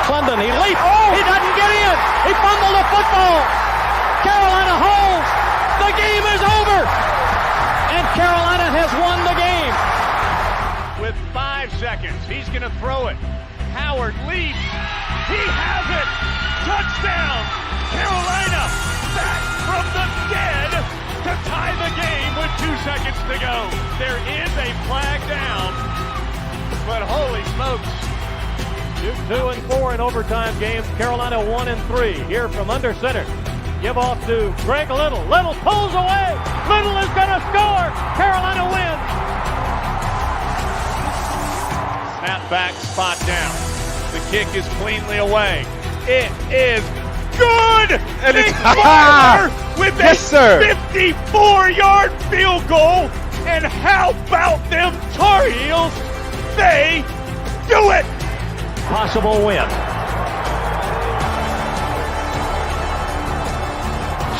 McClendon. He leaped. Oh! He doesn't get in. He fumbled the football. Carolina holds. The game is over. And Carolina has won the game. With 5 seconds, he's going to throw it. Howard leaps. He has it. Touchdown. Carolina back from the dead to tie the game with 2 seconds to go. There is a flag down, but holy smokes. 2 and 4 in overtime games. Carolina 1 and 3 here from under center. Give off to Greg Little. Little pulls away. Little is going to score. Carolina wins. Snap back, spot down. The kick is cleanly away. It is good! And Nick it's Barber with yes, a 54-yard field goal. And how about them Tar Heels? They do it! Possible win.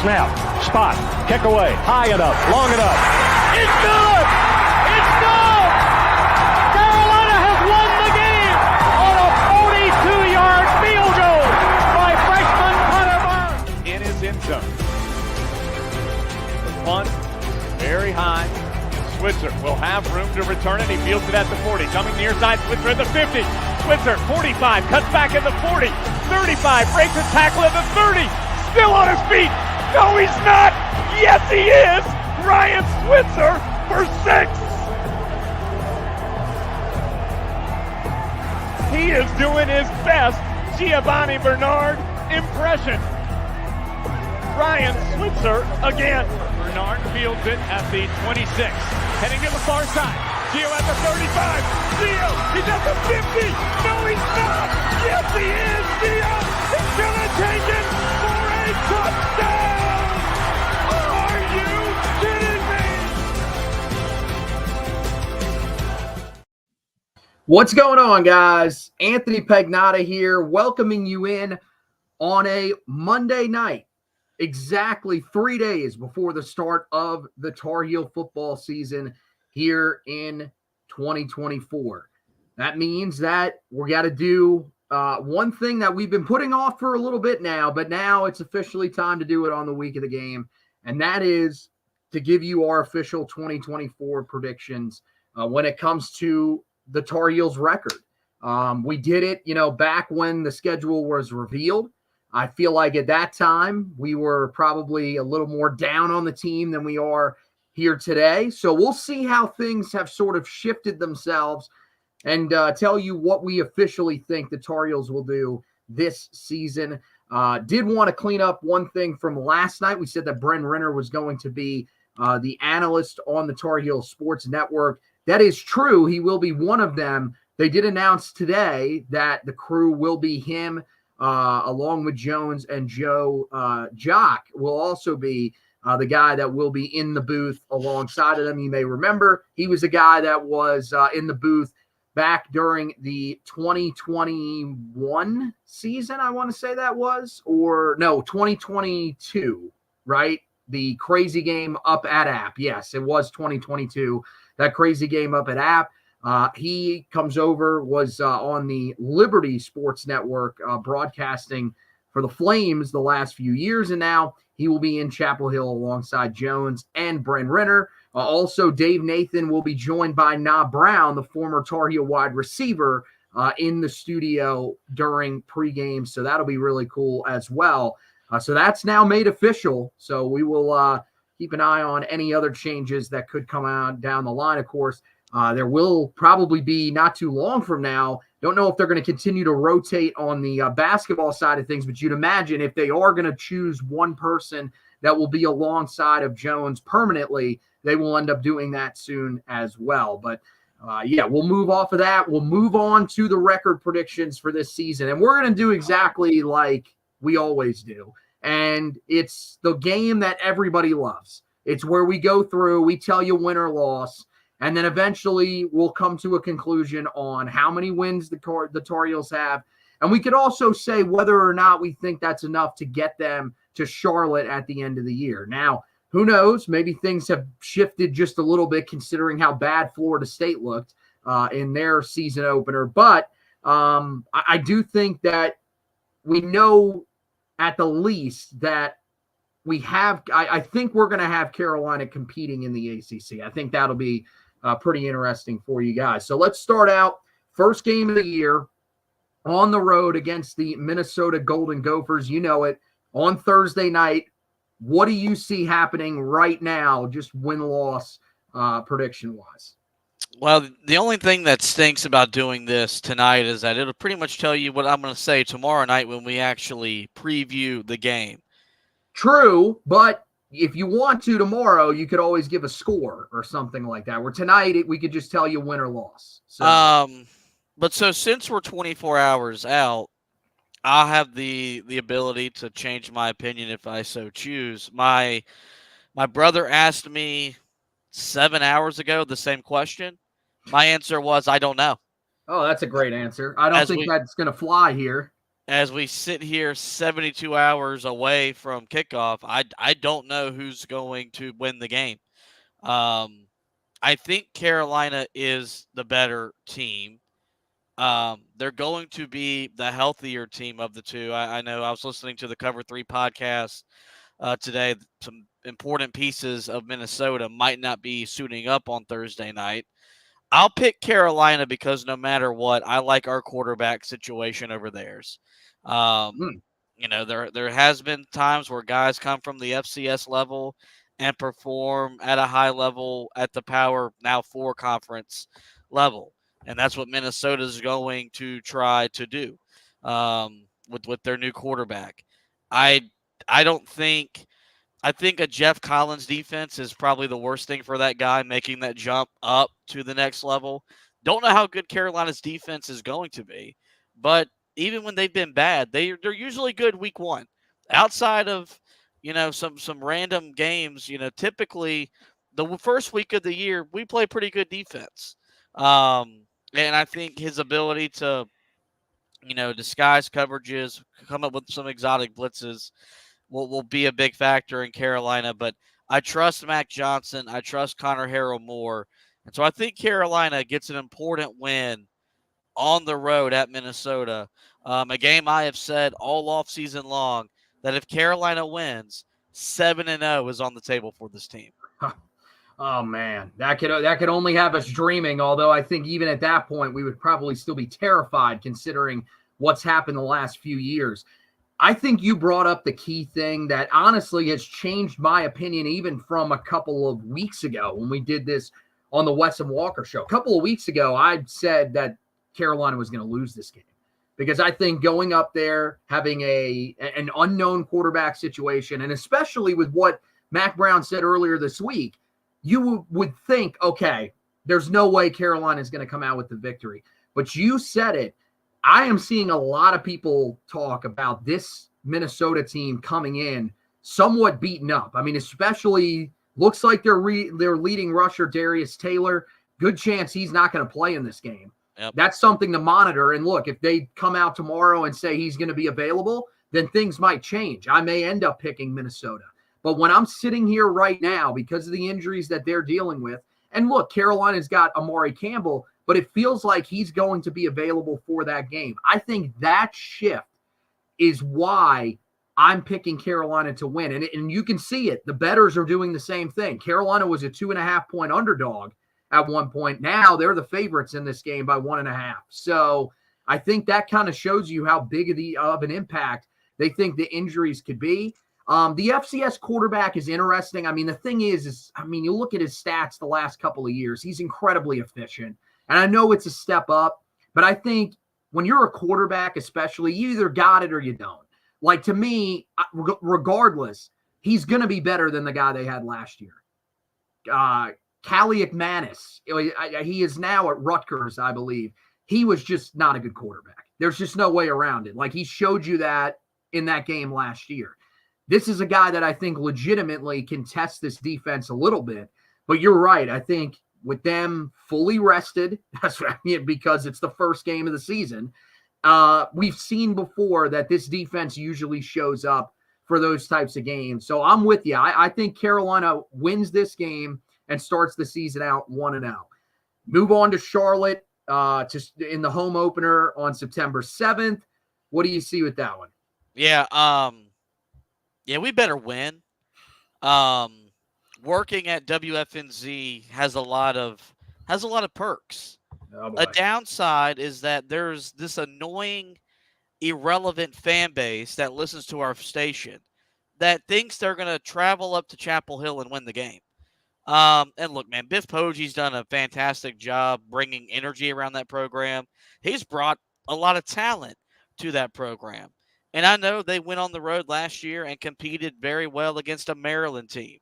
Snap, spot, kick away, high enough, long enough. It's good! It's good! Carolina has won the game on a 42-yard field goal by freshman Hunter Burns. In his end zone. The punt, very high. Switzer will have room to return it. He fields it at the 40. Coming near side, Switzer at the 50. Switzer, 45, cuts back at the 40. 35, breaks a tackle at the 30. Still on his feet. No, he's not. Yes, he is. Ryan Switzer for 6. He is doing his best Giovanni Bernard impression. Ryan Switzer again. Bernard fields it at the 26. Heading to the far side. Gio at the 35. Gio, he's at the 50. No, he's not. Yes, he is. Gio is going to take it for a touchdown. Are you kidding me? What's going on, guys? Anthony Pagnotta here, welcoming you in on a Monday night, exactly 3 days before the start of the Tar Heel football season here in 2024. That means that we got to do one thing that we've been putting off for a little bit now, but now it's officially time to do it on the week of the game, and that is to give you our official 2024 predictions when it comes to the Tar Heels record. We did it, back when the schedule was revealed. I feel like at that time we were probably a little more down on the team than we are here today. So we'll see how things have sort of shifted themselves and tell you what we officially think the Tar Heels will do this season. Did want to clean up one thing from last night. We said that Bren Renner was going to be the analyst on the Tar Heels Sports Network. That is true. He will be one of them. They did announce today that the crew will be him, along with Jones, and Joe Jock will also be the guy that will be in the booth alongside of them. You may remember he was a guy that was in the booth back during the 2021 season, I want to say that was, or no, 2022, right? The crazy game up at App. Yes, it was 2022. That crazy game up at App. He comes over, was on the Liberty Sports Network broadcasting for the Flames the last few years, and now he will be in Chapel Hill alongside Jones and Bren Renner. Also, Dave Nathan will be joined by Na Brown, the former Tar Heel wide receiver, in the studio during pregame, so that'll be really cool as well. So that's now made official, so we will keep an eye on any other changes that could come out down the line, of course. There will probably be not too long from now. Don't know if they're going to continue to rotate on the basketball side of things, but you'd imagine if they are going to choose one person that will be alongside of Jones permanently, they will end up doing that soon as well. But we'll move off of that. We'll move on to the record predictions for this season, and we're going to do exactly like we always do. And it's the game that everybody loves. It's where we go through, we tell you win or loss, and then eventually we'll come to a conclusion on how many wins the Tar Heels have. And we could also say whether or not we think that's enough to get them to Charlotte at the end of the year. Now, who knows? Maybe things have shifted just a little bit considering how bad Florida State looked in their season opener. But I do think that we know at the least that we have – I think we're going to have Carolina competing in the ACC. I think that'll be pretty interesting for you guys. So let's start out. First game of the year on the road against the Minnesota Golden Gophers. You know it, on Thursday night. What do you see happening right now, just win-loss prediction-wise? Well, the only thing that stinks about doing this tonight is that it'll pretty much tell you what I'm going to say tomorrow night when we actually preview the game. True, but if you want to tomorrow, you could always give a score or something like that. Where tonight we could just tell you win or loss. So. But so since we're 24 hours out, I'll have the ability to change my opinion if I so choose. My brother asked me 7 hours ago the same question. My answer was, I don't know. Oh, that's a great answer. I don't think that's going to fly here. As we sit here 72 hours away from kickoff, I don't know who's going to win the game. I think Carolina is the better team. They're going to be the healthier team of the two. I know I was listening to the Cover 3 podcast today. Some important pieces of Minnesota might not be suiting up on Thursday night. I'll pick Carolina because no matter what, I like our quarterback situation over theirs. You know, there has been times where guys come from the FCS level and perform at a high level at the Power now 4 conference level. And that's what Minnesota is going to try to do with their new quarterback. I think a Jeff Collins defense is probably the worst thing for that guy, making that jump up to the next level. Don't know how good Carolina's defense is going to be, but even when they've been bad, they're usually good week 1. Outside of, you know, some random games, you know, typically the first week of the year we play pretty good defense. And I think his ability to, you know, disguise coverages, come up with some exotic blitzes will be a big factor in Carolina. But I trust Mac Johnson. I trust Connor Harrell more. And so I think Carolina gets an important win on the road at Minnesota. A game I have said all offseason long that if Carolina wins, 7-0 is on the table for this team. Oh man, that could only have us dreaming. Although I think even at that point, we would probably still be terrified considering what's happened the last few years. I think you brought up the key thing that honestly has changed my opinion even from a couple of weeks ago when we did this on the Wes and Walker show. A couple of weeks ago, I said that Carolina was going to lose this game because I think going up there, having an unknown quarterback situation, and especially with what Mac Brown said earlier this week, you would think, okay, there's no way Carolina is going to come out with the victory. But you said it. I am seeing a lot of people talk about this Minnesota team coming in somewhat beaten up. I mean, especially looks like their leading rusher, Darius Taylor. Good chance he's not going to play in this game. Yep. That's something to monitor. And look, if they come out tomorrow and say he's going to be available, then things might change. I may end up picking Minnesota. But when I'm sitting here right now, because of the injuries that they're dealing with, and look, Carolina's got Amari Campbell, but it feels like he's going to be available for that game. I think that shift is why I'm picking Carolina to win. And you can see it. The bettors are doing the same thing. Carolina was a 2.5-point underdog at one point. Now they're the favorites in this game by 1.5. So I think that kind of shows you how big of an impact they think the injuries could be. The FCS quarterback is interesting. I mean, the thing is, you look at his stats the last couple of years, he's incredibly efficient. And I know it's a step up, but I think when you're a quarterback, especially, you either got it or you don't. Like, to me, regardless, he's going to be better than the guy they had last year. Callie McManus, he is now at Rutgers, I believe. He was just not a good quarterback. There's just no way around it. Like, he showed you that in that game last year. This is a guy that I think legitimately can test this defense a little bit. But you're right. I think with them fully rested, that's what I mean, because it's the first game of the season, we've seen before that this defense usually shows up for those types of games. So I'm with you. I think Carolina wins this game and starts the season out 1-0. Move on to Charlotte. in the home opener on September 7th. What do you see with that one? Yeah, we better win. Working at WFNZ has a lot of perks. Oh, A boy. downside is that there's this annoying, irrelevant fan base that listens to our station that thinks they're going to travel up to Chapel Hill and win the game. And look, man, Biff Poggi's done a fantastic job bringing energy around that program. He's brought a lot of talent to that program. And I know they went on the road last year and competed very well against a Maryland team.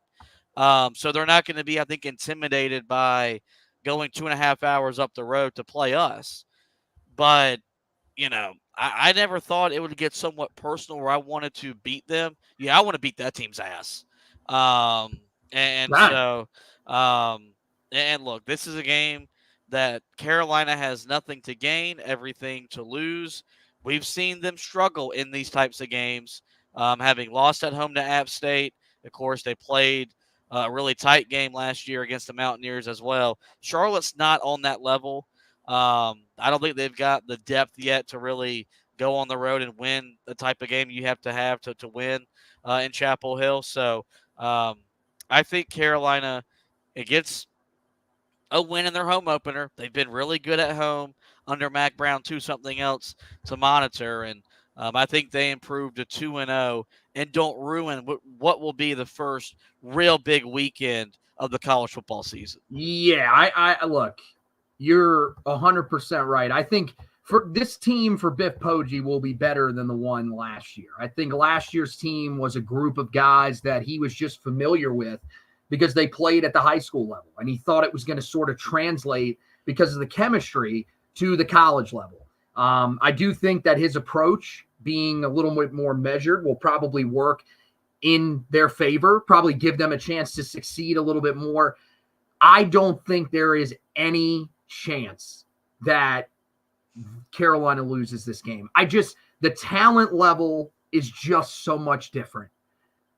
So they're not going to be, I think, intimidated by going 2.5 hours up the road to play us. But, I never thought it would get somewhat personal where I wanted to beat them. Yeah, I want to beat that team's ass. And Right. so, and look, this is a game that Carolina has nothing to gain, everything to lose. We've seen them struggle in these types of games, having lost at home to App State. Of course, they played a really tight game last year against the Mountaineers as well. Charlotte's not on that level. I don't think they've got the depth yet to really go on the road and win the type of game you have to win in Chapel Hill. So I think Carolina, it gets a win in their home opener. They've been really good at home under Mac Brown, too, something else to monitor. And I think they improved to 2-0 and don't ruin what will be the first real big weekend of the college football season. Yeah, I look, you're 100% right. I think for this team for Biff Poggi will be better than the one last year. I think last year's team was a group of guys that he was just familiar with because they played at the high school level, and he thought it was going to sort of translate because of the chemistry to the college level. I do think that his approach, being a little bit more measured, will probably work in their favor, probably give them a chance to succeed a little bit more. I don't think there is any chance that Carolina loses this game. The talent level is just so much different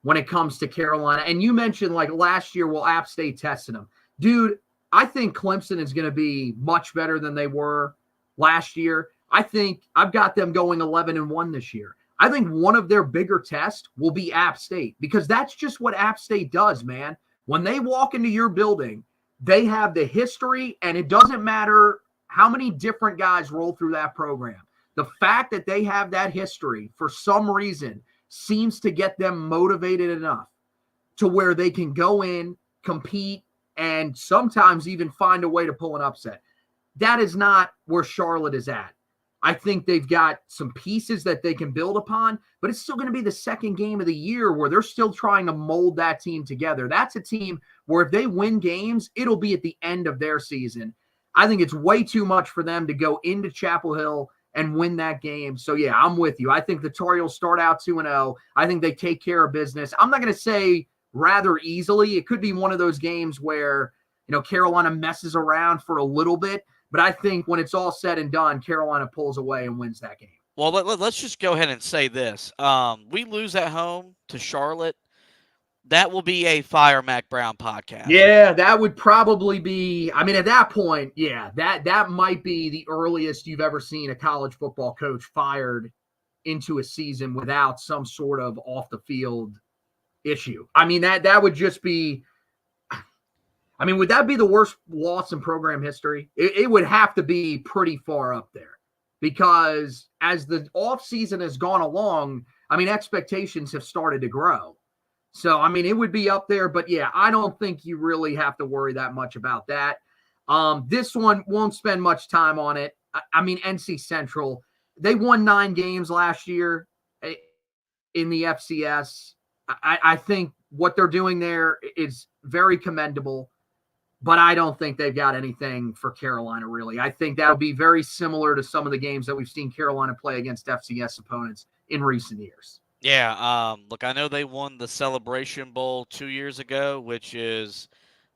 when it comes to Carolina. And you mentioned like last year, App State tested them. Dude, I think Clemson is going to be much better than they were last year. I think I've got them going 11-1 this year. I think one of their bigger tests will be App State because that's just what App State does, man. When they walk into your building, they have the history, and it doesn't matter how many different guys roll through that program. The fact that they have that history for some reason seems to get them motivated enough to where they can go in, compete, and sometimes even find a way to pull an upset. That is not where Charlotte is at. I think they've got some pieces that they can build upon, but it's still going to be the second game of the year where they're still trying to mold that team together. That's a team where if they win games, it'll be at the end of their season. I think it's way too much for them to go into Chapel Hill and win that game. So, yeah, I'm with you. I think the Tar Heels start out 2-0. I think they take care of business. I'm not going to say rather easily. It could be one of those games where, Carolina messes around for a little bit. But I think when it's all said and done, Carolina pulls away and wins that game. Well, let's just go ahead and say this. We lose at home to Charlotte. That will be a Fire Mac Brown podcast. Yeah, that would probably be – at that point, yeah, that might be the earliest you've ever seen a college football coach fired into a season without some sort of off-the-field issue. That would just be – would that be the worst loss in program history? It would have to be pretty far up there because as the offseason has gone along, expectations have started to grow. So, it would be up there. But, yeah, I don't think you really have to worry that much about that. This one won't spend much time on it. NC Central, they won 9 games last year in the FCS. I think what they're doing there is very commendable. But I don't think they've got anything for Carolina, really. I think that'll be very similar to some of the games that we've seen Carolina play against FCS opponents in recent years. Yeah, look, I know they won the Celebration Bowl 2 years ago, which is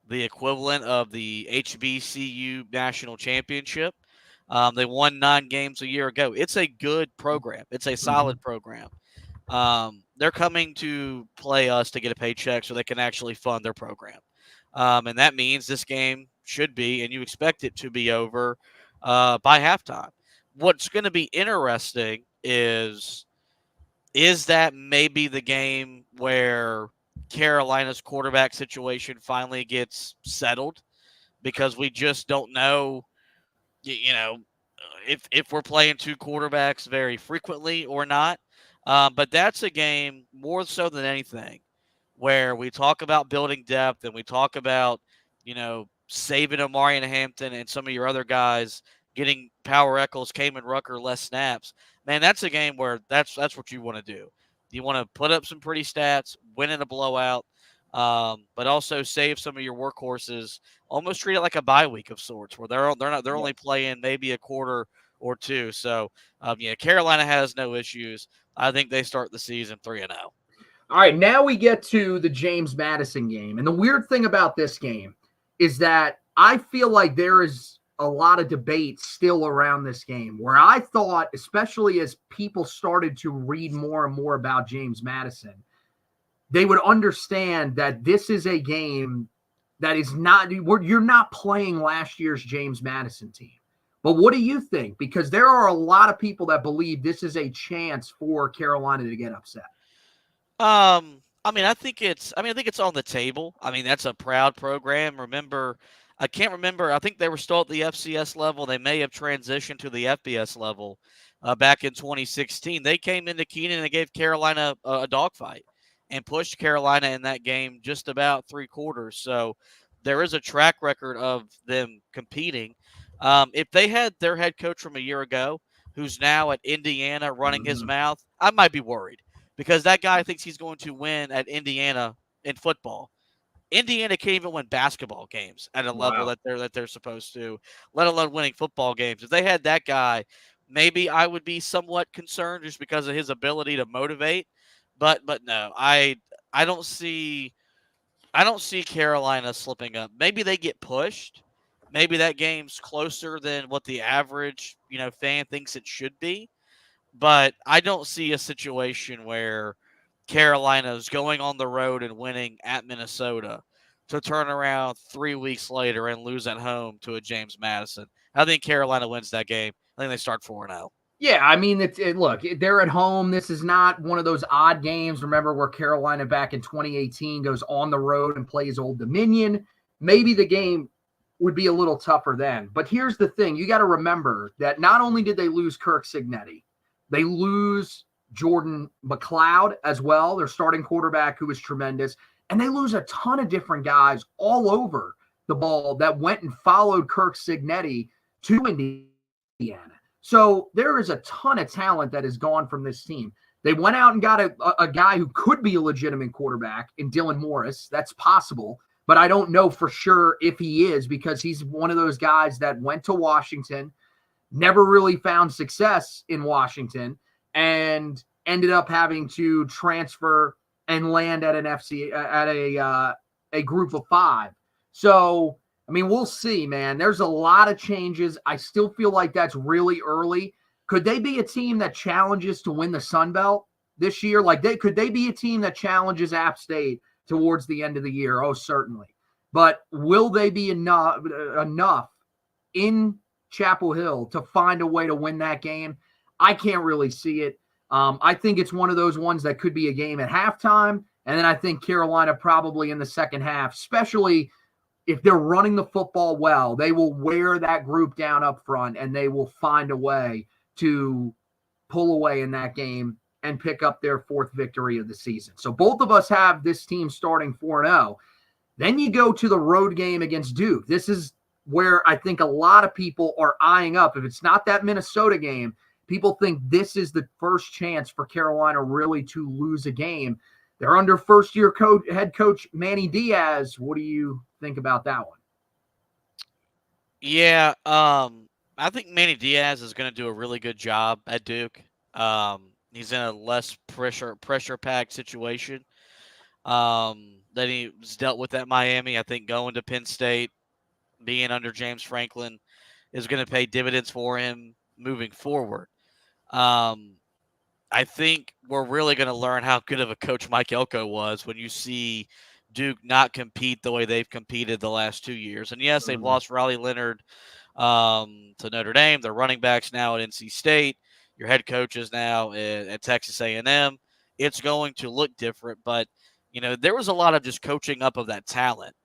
the equivalent of the HBCU National Championship. They won 9 games a year ago. It's a good program. It's a solid program. They're coming to play us to get a paycheck so they can actually fund their program. And that means this game should be, and you expect it to be over by halftime. What's going to be interesting is that maybe the game where Carolina's quarterback situation finally gets settled, because we just don't know, if we're playing two quarterbacks very frequently or not. But that's a game more so than anything where we talk about building depth and we talk about, saving Omarion Hampton and some of your other guys, getting Power Eccles, Kamen Rucker less snaps. Man, that's a game where that's what you want to do. You want to put up some pretty stats, win in a blowout, but also save some of your workhorses. Almost treat it like a bye week of sorts, where they're only playing maybe a quarter or two. So, Carolina has no issues. I think they start the season 3-0. All right, now we get to the James Madison game. And the weird thing about this game is that I feel like there is a lot of debate still around this game, where I thought, especially as people started to read more and more about James Madison, they would understand that this is a game that is not – you're not playing last year's James Madison team. But what do you think? Because there are a lot of people that believe this is a chance for Carolina to get upset. I think it's on the table. I mean, that's a proud program. I can't remember. I think they were still at the FCS level. They may have transitioned to the FBS level back in 2016. They came into Keenan and they gave Carolina a dogfight and pushed Carolina in that game just about 3 quarters. So there is a track record of them competing. If they had their head coach from a year ago, who's now at Indiana running his mouth, I might be worried, because that guy thinks he's going to win at Indiana in football. Indiana can't even win basketball games at a level that they're supposed to, let alone winning football games. If they had that guy, maybe I would be somewhat concerned just because of his ability to motivate. But no, I don't see Carolina slipping up. Maybe they get pushed. Maybe that game's closer than what the average, fan thinks it should be. But I don't see a situation where Carolina's going on the road and winning at Minnesota to turn around 3 weeks later and lose at home to a James Madison. I think Carolina wins that game. I think they start 4-0. Yeah, I mean, look, they're at home. This is not one of those odd games. Remember where Carolina back in 2018 goes on the road and plays Old Dominion. Maybe the game would be a little tougher then. But here's the thing. You got to remember that not only did they lose Kirk Cignetti, they lose Jordan McLeod as well, their starting quarterback, who was tremendous. And they lose a ton of different guys all over the ball that went and followed Kirk Cignetti to Indiana. So there is a ton of talent that is gone from this team. They went out and got a guy who could be a legitimate quarterback in Dylan Morris. That's possible, but I don't know for sure if he is, because he's one of those guys that went to Washington, never really found success in Washington, and ended up having to transfer and land at a group of 5. So, I mean, we'll see, man. There's a lot of changes. I still feel like that's really early. Could they be a team that challenges to win the Sun Belt this year? Could they be a team that challenges App State towards the end of the year? Oh, certainly. But will they be enough in Chapel Hill to find a way to win that game? I can't really see it. I think it's one of those ones that could be a game at halftime, and then I think Carolina probably in the second half, especially if they're running the football well, they will wear that group down up front, and they will find a way to pull away in that game and pick up their 4th victory of the season. So both of us have this team starting 4-0. Then you go to the road game against Duke. This is where I think a lot of people are eyeing up. If it's not that Minnesota game, people think this is the first chance for Carolina really to lose a game. They're under first-year head coach Manny Diaz. What do you think about that one? Yeah, I think Manny Diaz is going to do a really good job at Duke. He's in a less pressure-packed situation than he's dealt with at Miami. I think going to Penn State, being under James Franklin, is going to pay dividends for him moving forward. I think we're really going to learn how good of a coach Mike Elko was when you see Duke not compete the way they've competed the last 2 years. And yes, they've lost Riley Leonard to Notre Dame. Their running backs now at NC State. Your head coach is now at Texas A&M. It's going to look different, but there was a lot of just coaching up of that talent.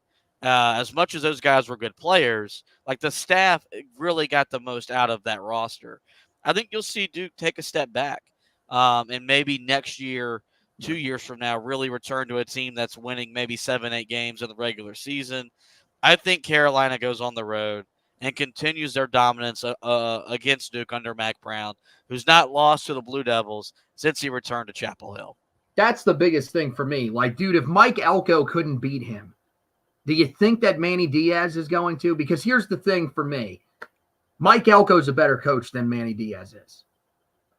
As much as those guys were good players, like the staff really got the most out of that roster. I think you'll see Duke take a step back, and maybe next year, 2 years from now, really return to a team that's winning maybe 7-8 games in the regular season. I think Carolina goes on the road and continues their dominance against Duke under Mack Brown, who's not lost to the Blue Devils since he returned to Chapel Hill. That's the biggest thing for me. Like, dude, if Mike Elko couldn't beat him, do you think that Manny Diaz is going to? Because here's the thing for me. Mike Elko is a better coach than Manny Diaz is.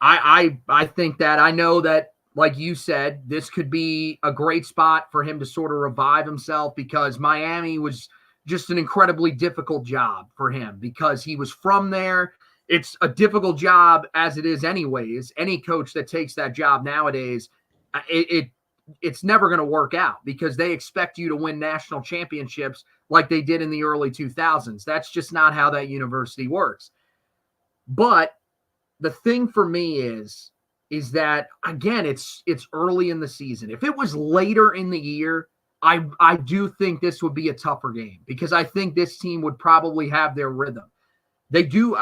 I think that. I know that, like you said, this could be a great spot for him to sort of revive himself, because Miami was just an incredibly difficult job for him because he was from there. It's a difficult job as it is anyways. Any coach that takes that job nowadays, it's never going to work out because they expect you to win national championships like they did in the early 2000s. That's just not how that university works. But the thing for me is that, again, it's early in the season. If it was later in the year, I do think this would be a tougher game because I think this team would probably have their rhythm. They do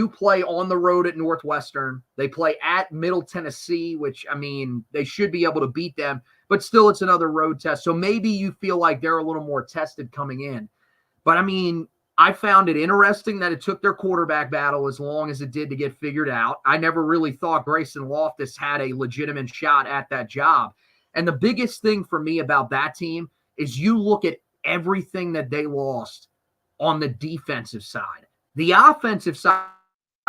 play on the road at Northwestern. They play at Middle Tennessee, which, they should be able to beat them, but still it's another road test. So maybe you feel like they're a little more tested coming in. But, I found it interesting that it took their quarterback battle as long as it did to get figured out. I never really thought Grayson Loftus had a legitimate shot at that job. And the biggest thing for me about that team is you look at everything that they lost on the defensive side. The offensive side,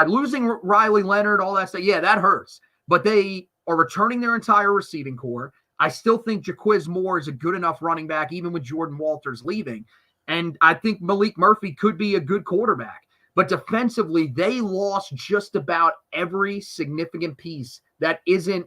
losing Riley Leonard, all that stuff, yeah, that hurts. But they are returning their entire receiving core. I still think Jaquiz Moore is a good enough running back, even with Jordan Walters leaving. And I think Malik Murphy could be a good quarterback. But defensively, they lost just about every significant piece that isn't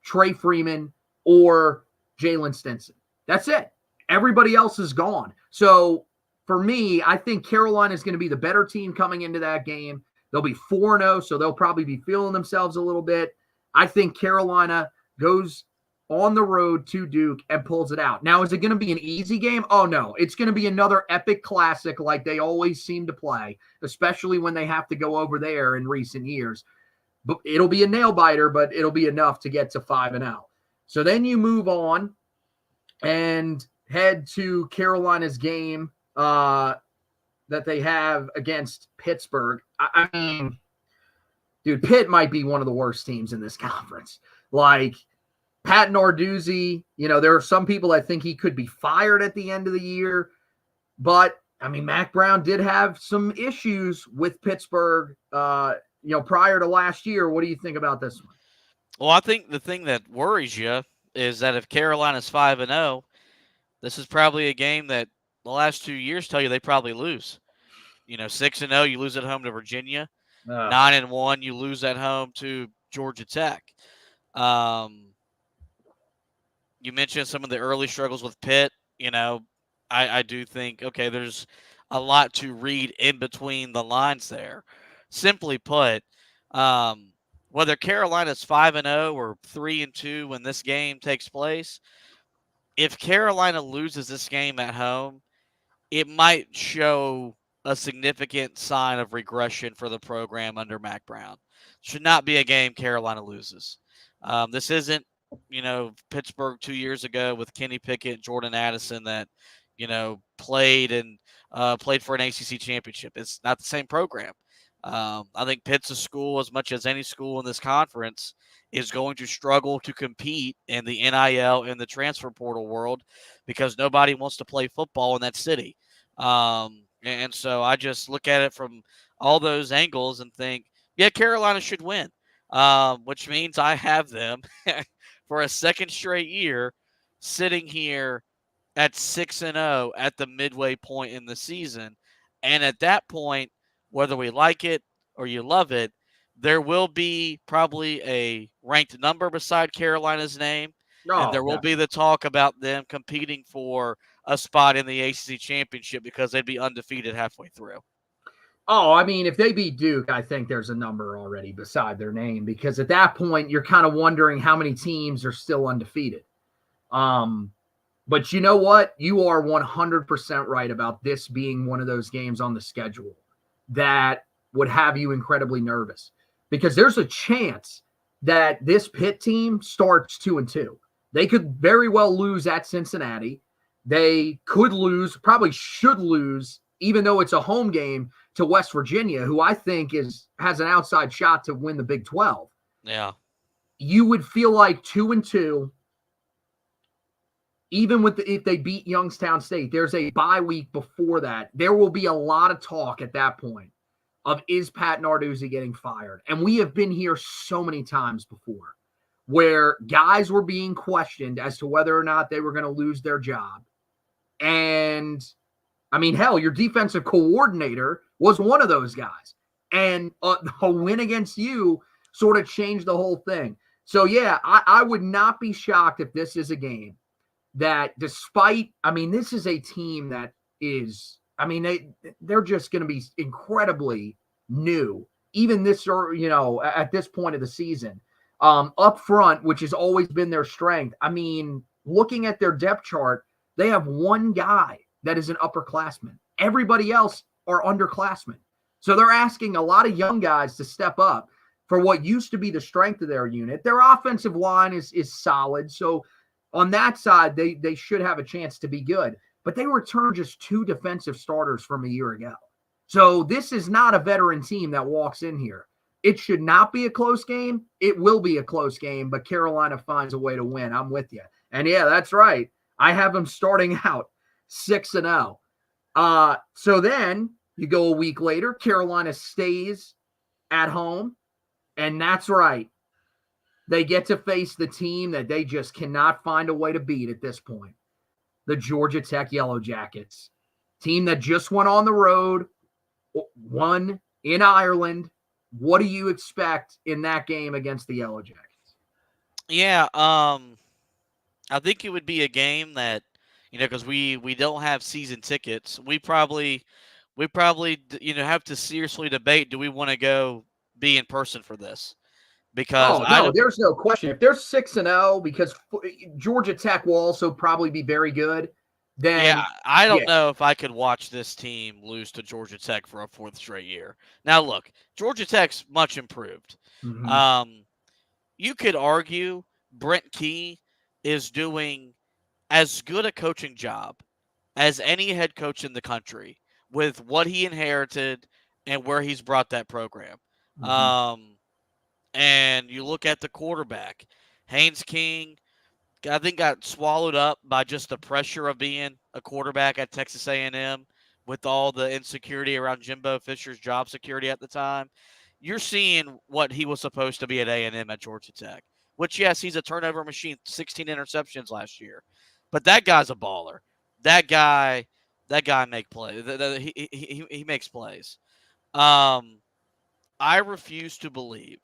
Trey Freeman or Jalen Stinson. That's it. Everybody else is gone. So for me, I think Carolina is going to be the better team coming into that game. They'll be 4-0, so they'll probably be feeling themselves a little bit. I think Carolina goes on the road to Duke and pulls it out. Now, is it going to be an easy game? Oh, no. It's going to be another epic classic like they always seem to play, especially when they have to go over there in recent years. But it'll be a nail-biter, but it'll be enough to get to 5-0. So then you move on and head to Carolina's game that they have against Pittsburgh. Dude, Pitt might be one of the worst teams in this conference. Like, Pat Narduzzi, there are some people that think he could be fired at the end of the year. But, Mack Brown did have some issues with Pittsburgh, prior to last year. What do you think about this one? Well, I think the thing that worries you is that if Carolina's 5-0, this is probably a game that the last 2 years tell you they probably lose. 6-0, you lose at home to Virginia. 9-1, you lose at home to Georgia Tech. You mentioned some of the early struggles with Pitt. I do think, okay, there's a lot to read in between the lines there. Simply put, whether Carolina's 5-0 or 3-2 when this game takes place, if Carolina loses this game at home, it might show a significant sign of regression for the program under Mack Brown. Should not be a game Carolina loses. This isn't, Pittsburgh 2 years ago with Kenny Pickett, Jordan Addison that, played for an ACC championship. It's not the same program. I think Pitt's a school, as much as any school in this conference, is going to struggle to compete in the NIL and the transfer portal world because nobody wants to play football in that city. And so I just look at it from all those angles and think, yeah, Carolina should win, which means I have them for a second straight year sitting here at 6-0 at the midway point in the season. And at that point, whether we like it or you love it, there will be probably a ranked number beside Carolina's name. And there will be the talk about them competing for a spot in the ACC championship because they'd be undefeated halfway through. Oh, I mean, if they beat Duke, I think there's a number already beside their name, because at that point you're kind of wondering how many teams are still undefeated. But you know what? You are 100% right about this being one of those games on the schedule that would have you incredibly nervous, because there's a chance that this Pitt team starts 2-2. They could very well lose at Cincinnati. They could lose, probably should lose, even though it's a home game, to West Virginia, who I think has an outside shot to win the Big 12. Yeah. You would feel like 2-2, even if they beat Youngstown State. There's a bye week before that. There will be a lot of talk at that point of, is Pat Narduzzi getting fired? And we have been here so many times before where guys were being questioned as to whether or not they were going to lose their job. And I mean, hell, your defensive coordinator was one of those guys. And a win against you sort of changed the whole thing. So, yeah, I would not be shocked if this is a game that, despite, I mean, this is a team that is, I mean, they're just going to be incredibly new, even this, or, you know, at this point of the season. Up front, which has always been their strength. I mean, looking at their depth chart, they have one guy that is an upperclassman. Everybody else are underclassmen. So they're asking a lot of young guys to step up for what used to be the strength of their unit. Their offensive line is solid. So on that side, they should have a chance to be good. But they returned just 2 defensive starters from a year ago. So this is not a veteran team that walks in here. It should not be a close game. It will be a close game, but Carolina finds a way to win. I'm with you. And yeah, that's right. I have them starting out 6-0. So then you go a week later, Carolina stays at home, and that's right. They get to face the team that they just cannot find a way to beat at this point, the Georgia Tech Yellow Jackets, team that just went on the road, won in Ireland. What do you expect in that game against the Yellow Jackets? Yeah, I think it would be a game that, you know, because we don't have season tickets, we probably you know, have to seriously debate, do we want to go be in person for this? Because there's no question. If they're 6-0, because Georgia Tech will also probably be very good. Then yeah, I don't know if I could watch this team lose to Georgia Tech for a 4th straight year. Now, look, Georgia Tech's much improved. Mm-hmm. You could argue Brent Key is doing as good a coaching job as any head coach in the country with what he inherited and where he's brought that program. Mm-hmm. And you look at the quarterback, Haynes King, I think got swallowed up by just the pressure of being a quarterback at Texas A&M with all the insecurity around Jimbo Fisher's job security at the time. You're seeing what he was supposed to be at A&M at Georgia Tech, which, yes, he's a turnover machine, 16 interceptions last year. But that guy's a baller. That guy make plays. He makes plays. I refuse to believe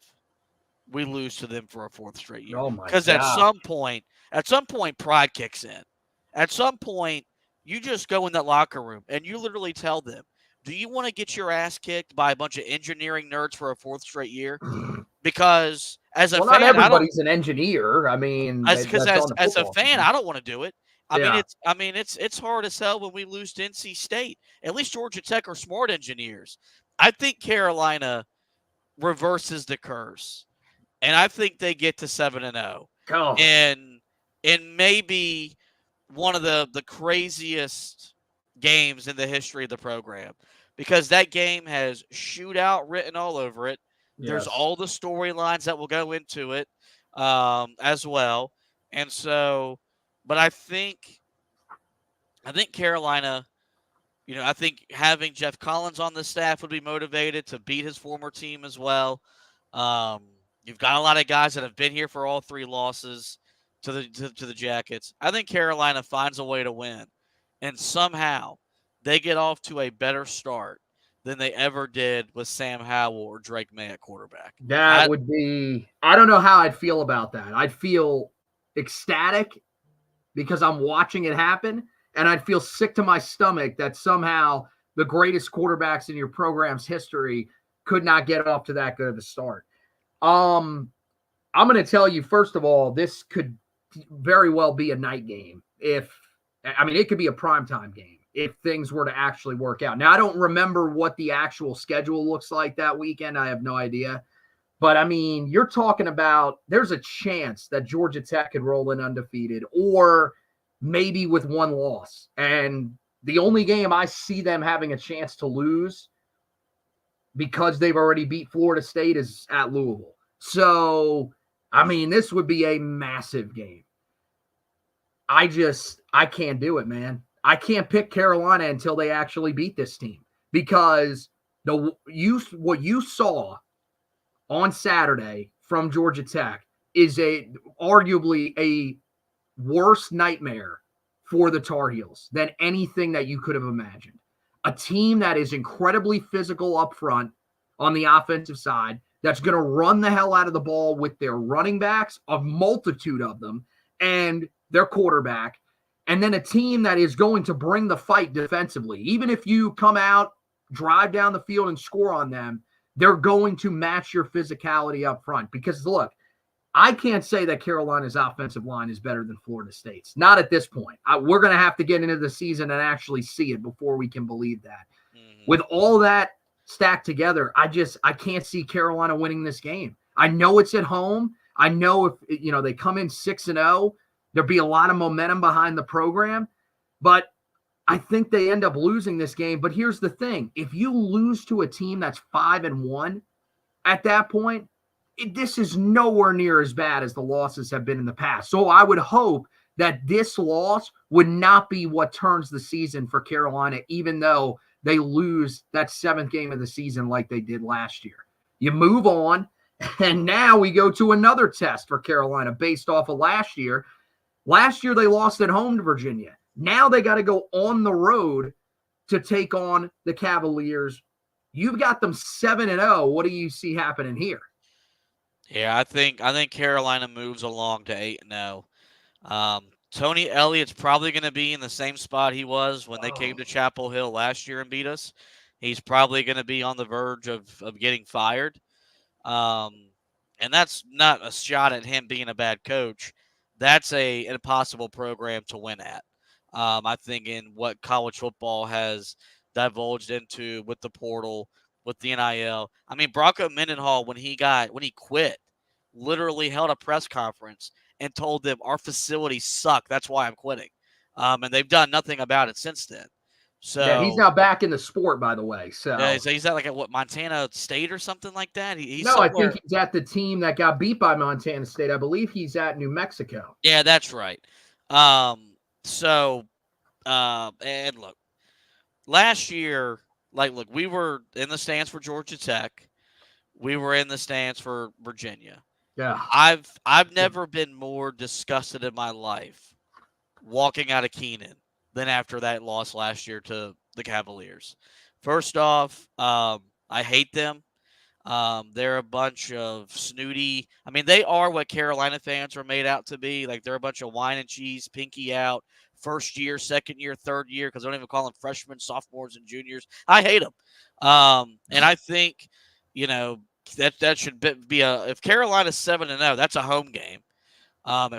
we lose to them for a 4th straight year. Oh my Because God. at some point, pride kicks in. At some point, you just go in that locker room and you literally tell them, do you want to get your ass kicked by a bunch of engineering nerds for a 4th straight year? Because as a fan, not everybody's an engineer. I mean, as a fan, I don't want to do it. I mean, it's hard as hell when we lose to NC State. At least Georgia Tech are smart engineers. I think Carolina reverses the curse, and I think they get to 7-0. Oh. And maybe one of the craziest games in the history of the program, because that game has shootout written all over it. Yes. There's all the storylines that will go into it as well. And so, but I think Carolina, you know, I think having Jeff Collins on the staff would be motivated to beat his former team as well. You've got a lot of guys that have been here for all 3 losses to the Jackets. I think Carolina finds a way to win, and somehow they get off to a better start than they ever did with Sam Howell or Drake May at quarterback. That would be – I don't know how I'd feel about that. I'd feel ecstatic because I'm watching it happen, and I'd feel sick to my stomach that somehow the greatest quarterbacks in your program's history could not get off to that good of a start. I'm going to tell you, first of all, this could very well be a night game. It could be a primetime game if things were to actually work out. Now, I don't remember what the actual schedule looks like that weekend. I have no idea. But, I mean, you're talking about there's a chance that Georgia Tech could roll in undefeated or maybe with one loss. And the only game I see them having a chance to lose because they've already beat Florida State is at Louisville. So, I mean, this would be a massive game. I can't do it, man. I can't pick Carolina until they actually beat this team because what you saw on Saturday from Georgia Tech is arguably a worse nightmare for the Tar Heels than anything that you could have imagined. A team that is incredibly physical up front on the offensive side, that's going to run the hell out of the ball with their running backs, a multitude of them, and their quarterback, and then a team that is going to bring the fight defensively. Even if you come out, drive down the field, and score on them, they're going to match your physicality up front. Because, look, I can't say that Carolina's offensive line is better than Florida State's. Not at this point. We're going to have to get into the season and actually see it before we can believe that. Mm-hmm. With all that stacked together, I can't see Carolina winning this game. I know it's at home. I know if they come in 6-0, there'll be a lot of momentum behind the program. But I think they end up losing this game. But here's the thing. If you lose to a team that's 5-1 at that point, this is nowhere near as bad as the losses have been in the past. So I would hope that this loss would not be what turns the season for Carolina, even though they lose that 7th game of the season like they did last year. You move on, and now we go to another test for Carolina based off of last year. Last year, they lost at home to Virginia. Now they got to go on the road to take on the Cavaliers. You've got them 7-0. What do you see happening here? Yeah, I think Carolina moves along to 8-0. Tony Elliott's probably going to be in the same spot he was when they came to Chapel Hill last year and beat us. He's probably going to be on the verge of getting fired. And that's not a shot at him being a bad coach. That's an impossible program to win at. I think in what college football has divulged into with the portal, with the NIL. I mean, Bronco Mendenhall, when he quit, literally held a press conference and told them our facilities suck. That's why I'm quitting. And they've done nothing about it since then. So yeah, he's now back in the sport, by the way. So he's at Montana State or something like that. I think he's at the team that got beat by Montana State. I believe he's at New Mexico. Yeah, that's right. And look, last year, we were in the stands for Georgia Tech. We were in the stands for Virginia. Yeah. I've never been more disgusted in my life walking out of Kenan than after that loss last year to the Cavaliers. First off, I hate them. They're a bunch of snooty. I mean, they are what Carolina fans are made out to be. Like, they're a bunch of wine and cheese, pinky out, first year, second year, third year, because they don't even call them freshmen, sophomores, and juniors. I hate them. And I think, that should be if Carolina's 7-0, that's a home game.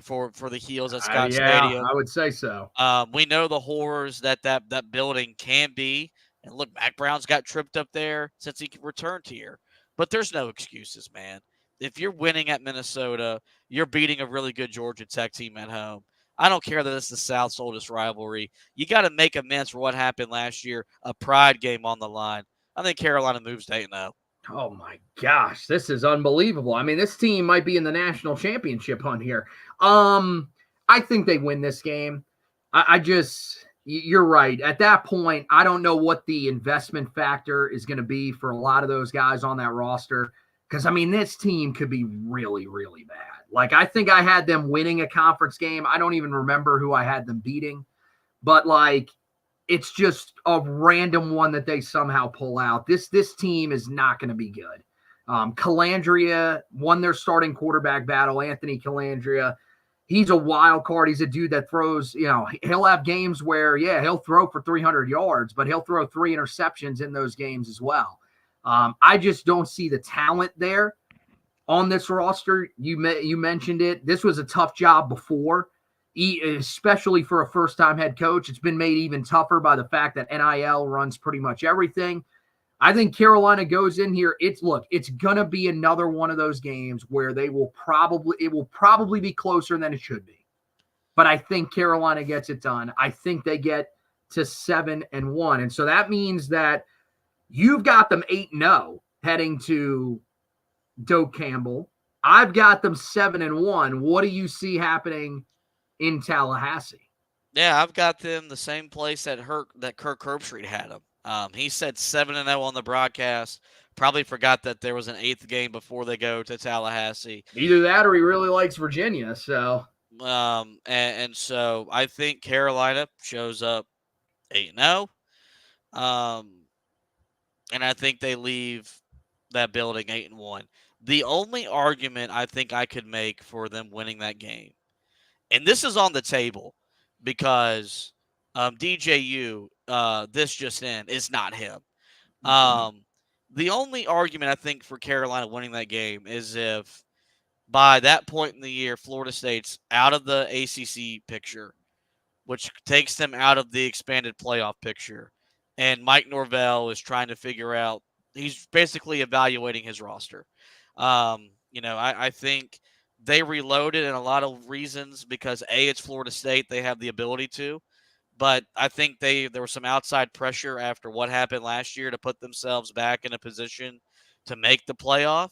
For the Heels at Scott Stadium. I would say so. We know the horrors that building can be. And look, Mac Brown's got tripped up there since he returned here. But there's no excuses, man. If you're winning at Minnesota, you're beating a really good Georgia Tech team at home. I don't care that it's the South's oldest rivalry. You got to make amends for what happened last year, a pride game on the line. I think Carolina moves to 8-0. Oh, my gosh. This is unbelievable. I mean, this team might be in the national championship hunt here. I think they win this game. You're right. At that point, I don't know what the investment factor is going to be for a lot of those guys on that roster. Because, I mean, this team could be really, really bad. Like, I think I had them winning a conference game. I don't even remember who I had them beating. But, it's just a random one that they somehow pull out. This team is not going to be good. Calandria won their starting quarterback battle. Anthony Calandria he's a wild card. He's a dude that throws, he'll have games where, he'll throw for 300 yards, but he'll throw 3 interceptions in those games as well. I just don't see the talent there on this roster. You mentioned it. This was a tough job before, especially for a first-time head coach. It's been made even tougher by the fact that NIL runs pretty much everything. I think Carolina goes in here. It's going to be another one of those games where it will probably be closer than it should be. But I think Carolina gets it done. I think they get to 7-1. And so that means that you've got them 8-0 heading to Doak Campbell. I've got them 7-1. What do you see happening in Tallahassee? Yeah, I've got them the same place that Kirk Herbstreit had them. He said 7-0 on the broadcast. Probably forgot that there was an 8th game before they go to Tallahassee. Either that or he really likes Virginia. So, and so I think Carolina shows up 8-0. And I think they leave that building 8-1. The only argument I think I could make for them winning that game, and this is on the table because DJU, this just in, is not him. The only argument I think for Carolina winning that game is if by that point in the year, Florida State's out of the ACC picture, which takes them out of the expanded playoff picture. And Mike Norvell is trying to figure out, he's basically evaluating his roster. I think they reloaded in a lot of reasons because, A, it's Florida State. They have the ability to. But I think there was some outside pressure after what happened last year to put themselves back in a position to make the playoff.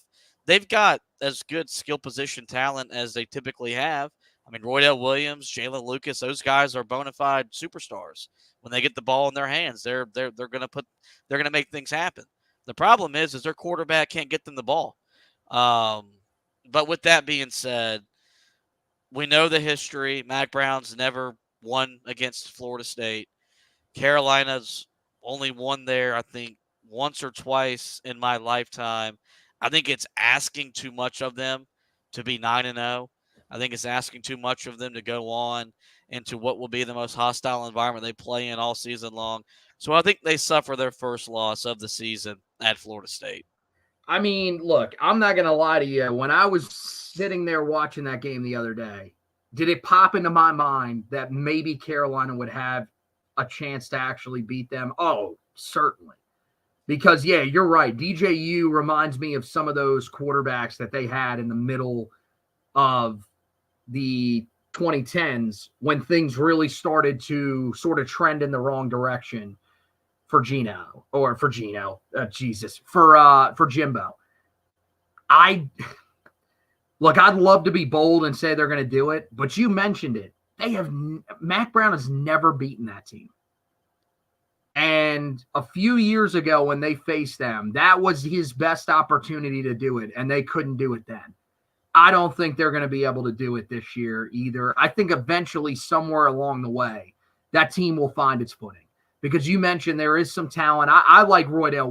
They've got as good skill position talent as they typically have. I mean, Roydell Williams, Jalen Lucas, those guys are bona fide superstars. When they get the ball in their hands, they're gonna make things happen. The problem is their quarterback can't get them the ball. But with that being said, we know the history. Mack Brown's never won against Florida State. Carolina's only won there, I think, once or twice in my lifetime. I think it's asking too much of them to be 9-0. I think it's asking too much of them to go on into what will be the most hostile environment they play in all season long. So I think they suffer their first loss of the season at Florida State. I mean, look, I'm not going to lie to you. When I was sitting there watching that game the other day, did it pop into my mind that maybe Carolina would have a chance to actually beat them? Oh, certainly. Because, yeah, you're right. DJU reminds me of some of those quarterbacks that they had in the middle of the 2010s when things really started to sort of trend in the wrong direction for Jimbo. Look, I'd love to be bold and say they're going to do it, but you mentioned it. Mack Brown has never beaten that team. And a few years ago when they faced them, that was his best opportunity to do it, and they couldn't do it then. I don't think they're going to be able to do it this year either. I think eventually somewhere along the way, that team will find its footing. Because you mentioned there is some talent. I like Roydell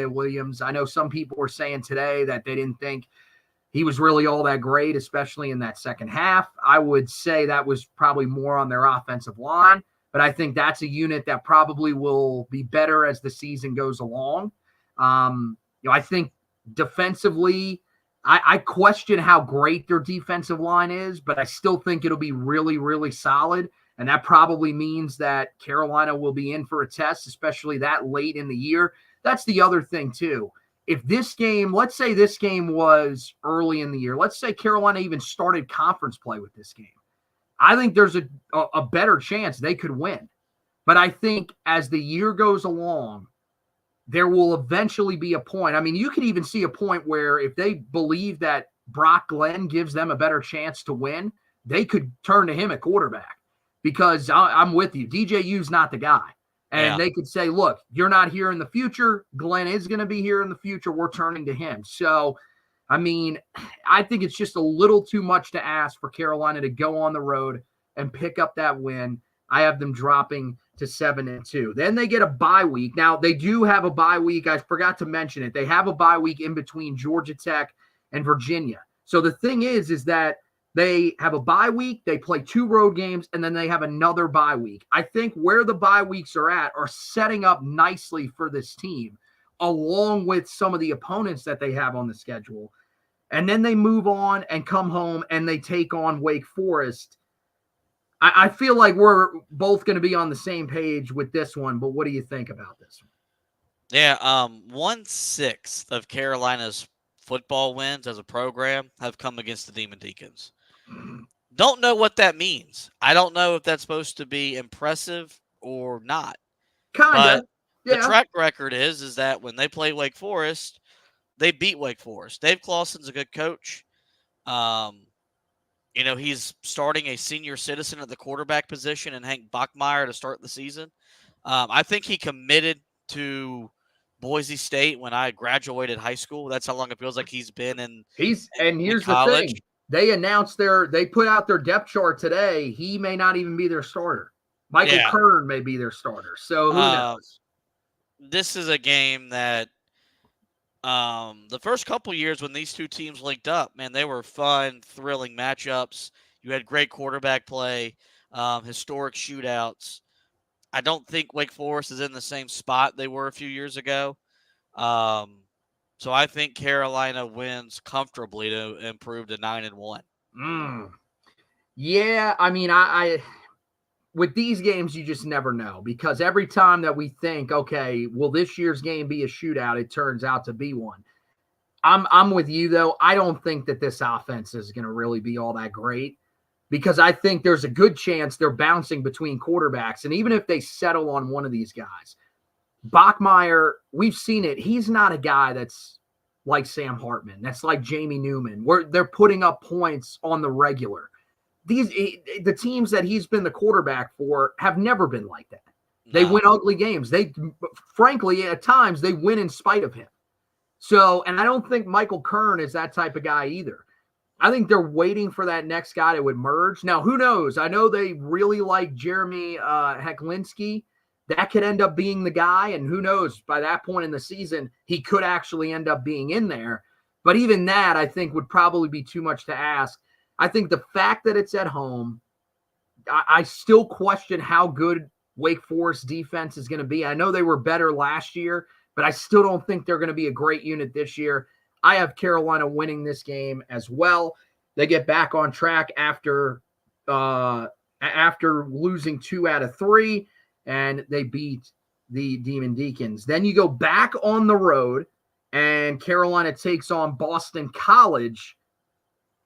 Williams. I know some people were saying today that they didn't think he was really all that great, especially in that second half. I would say that was probably more on their offensive line. But I think that's a unit that probably will be better as the season goes along. I think defensively, I question how great their defensive line is, but I still think it'll be really, really solid. And that probably means that Carolina will be in for a test, especially that late in the year. That's the other thing, too. If this game, let's say this game was early in the year, let's say Carolina even started conference play with this game, I think there's a better chance they could win. But I think as the year goes along, there will eventually be a point. I mean, you could even see a point where if they believe that Brock Glenn gives them a better chance to win, they could turn to him at quarterback. Because I'm with you. DJU's not the guy. And They could say, look, you're not here in the future. Glenn is going to be here in the future. We're turning to him. So, I mean, I think it's just a little too much to ask for Carolina to go on the road and pick up that win. I have them dropping to 7-2. Then they get a bye week. Now, they do have a bye week. I forgot to mention it. They have a bye week in between Georgia Tech and Virginia. So the thing is that They have a bye week, they play 2 road games, and then they have another bye week. I think where the bye weeks are setting up nicely for this team, along with some of the opponents that they have on the schedule. And then they move on and come home and they take on Wake Forest. I feel like we're both going to be on the same page with this one, but what do you think about this one? Yeah, 1/6 of Carolina's football wins as a program have come against the Demon Deacons. Don't know what that means. I don't know if that's supposed to be impressive or not. Kind of. The track record is that when they play Wake Forest, they beat Wake Forest. Dave Clawson's a good coach. He's starting a senior citizen at the quarterback position and Hank Bachmeier to start the season. I think he committed to Boise State when I graduated high school. That's how long it feels like he's been in here's college. The thing. They announced they put out their depth chart today. He may not even be their starter. Michael Kern may be their starter. So who knows? This is a game that the first couple years when these two teams linked up, man, they were fun, thrilling matchups. You had great quarterback play, historic shootouts. I don't think Wake Forest is in the same spot they were a few years ago. So I think Carolina wins comfortably to improve to 9-1. Yeah, I mean, I with these games, you just never know, because every time that we think, okay, will this year's game be a shootout, it turns out to be one. I'm with you, though. I don't think that this offense is going to really be all that great, because I think there's a good chance they're bouncing between quarterbacks. And even if they settle on one of these guys, Bachmeier, we've seen it. He's not a guy that's like Sam Hartman. That's like Jamie Newman, where they're putting up points on the regular. The teams that he's been the quarterback for have never been like that. They win ugly games. Frankly, at times, they win in spite of him. So, and I don't think Michael Kern is that type of guy either. I think they're waiting for that next guy to emerge. Now, who knows? I know they really like Jeremy Hecklinski. That could end up being the guy, and who knows, by that point in the season, he could actually end up being in there. But even that, I think, would probably be too much to ask. I think the fact that it's at home, I still question how good Wake Forest defense is going to be. I know they were better last year, but I still don't think they're going to be a great unit this year. I have Carolina winning this game as well. They get back on track after losing 2 out of 3. And they beat the Demon Deacons. Then you go back on the road, and Carolina takes on Boston College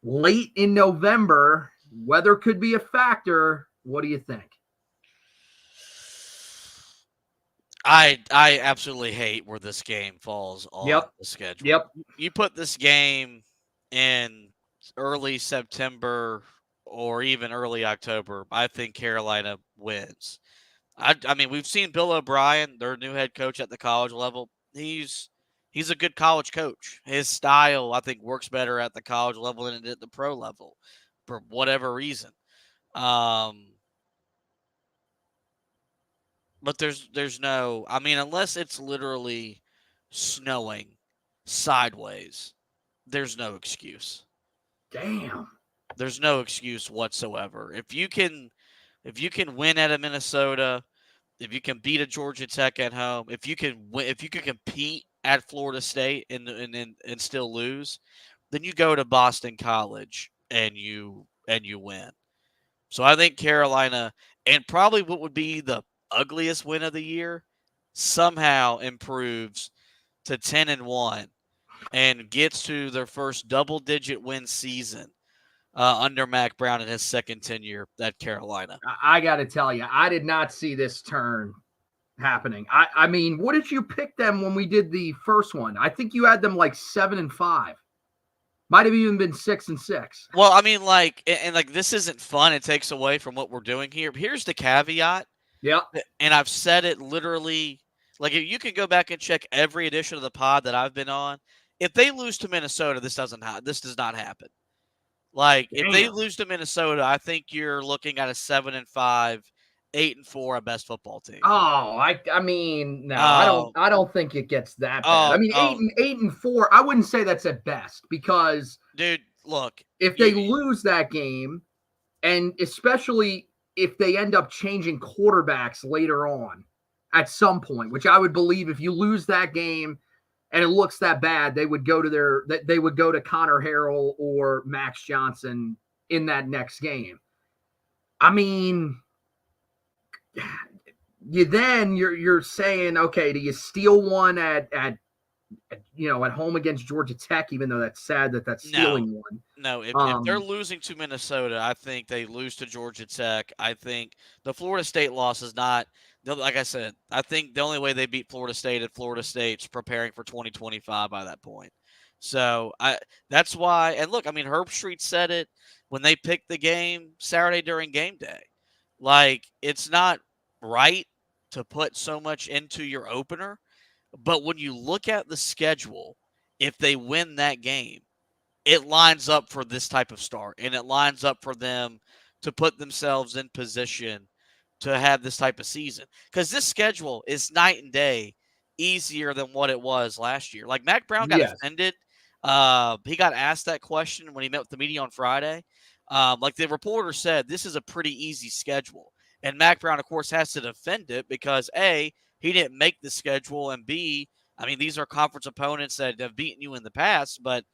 late in November. Weather could be a factor. What do you think? I absolutely hate where this game falls on the schedule. Yep. You put this game in early September or even early October, I think Carolina wins. I mean, we've seen Bill O'Brien, their new head coach at the college level. He's a good college coach. His style, I think, works better at the college level than it did at the pro level for whatever reason. But there's no, I mean, unless it's literally snowing sideways, there's no excuse. Damn. There's no excuse whatsoever. If you can win at a Minnesota, if you can beat a Georgia Tech at home, if you can compete at Florida State and still lose, then you go to Boston College and you win. So I think Carolina, and probably what would be the ugliest win of the year, somehow improves to 10-1 and gets to their first double-digit win season under Mack Brown in his second tenure at Carolina. I got to tell you, I did not see this turn happening. I mean, what did you pick them when we did the first one? I think you had them like 7-5. Might have even been 6-6. Well, I mean, like this isn't fun. It takes away from what we're doing here. Here's the caveat. Yeah. And I've said it literally, like, if you can go back and check every edition of the pod that I've been on, if they lose to Minnesota, this does not happen. Like, if they lose to Minnesota, I think you're looking at a 7-5, 8-4 at best football team. Oh, I mean, no, I don't think it gets that bad. I mean, 8-4, I wouldn't say that's at best, because dude, look, if they lose that game, and especially if they end up changing quarterbacks later on at some point, which I would believe if you lose that game and it looks that bad, they would go to Connor Harrell or Max Johnson in that next game. I mean, you're saying, okay, do you steal one at home against Georgia Tech, even though that's sad that that's stealing one? No, if they're losing to Minnesota, I think they lose to Georgia Tech. I think the Florida State loss is not, like I said, I think the only way they beat Florida State is Florida State's preparing for 2025 by that point. So that's why. And look, I mean, Herb Street said it when they picked the game Saturday during game day. Like, it's not right to put so much into your opener. But when you look at the schedule, if they win that game, it lines up for this type of start, and it lines up for them to put themselves in position to have this type of season. Because this schedule is night and day easier than what it was last year. Like, Mac Brown got offended. He got asked that question when he met with the media on Friday. Like the reporter said, this is a pretty easy schedule. And Mac Brown, of course, has to defend it because, A, he didn't make the schedule, and B, I mean, these are conference opponents that have beaten you in the past, but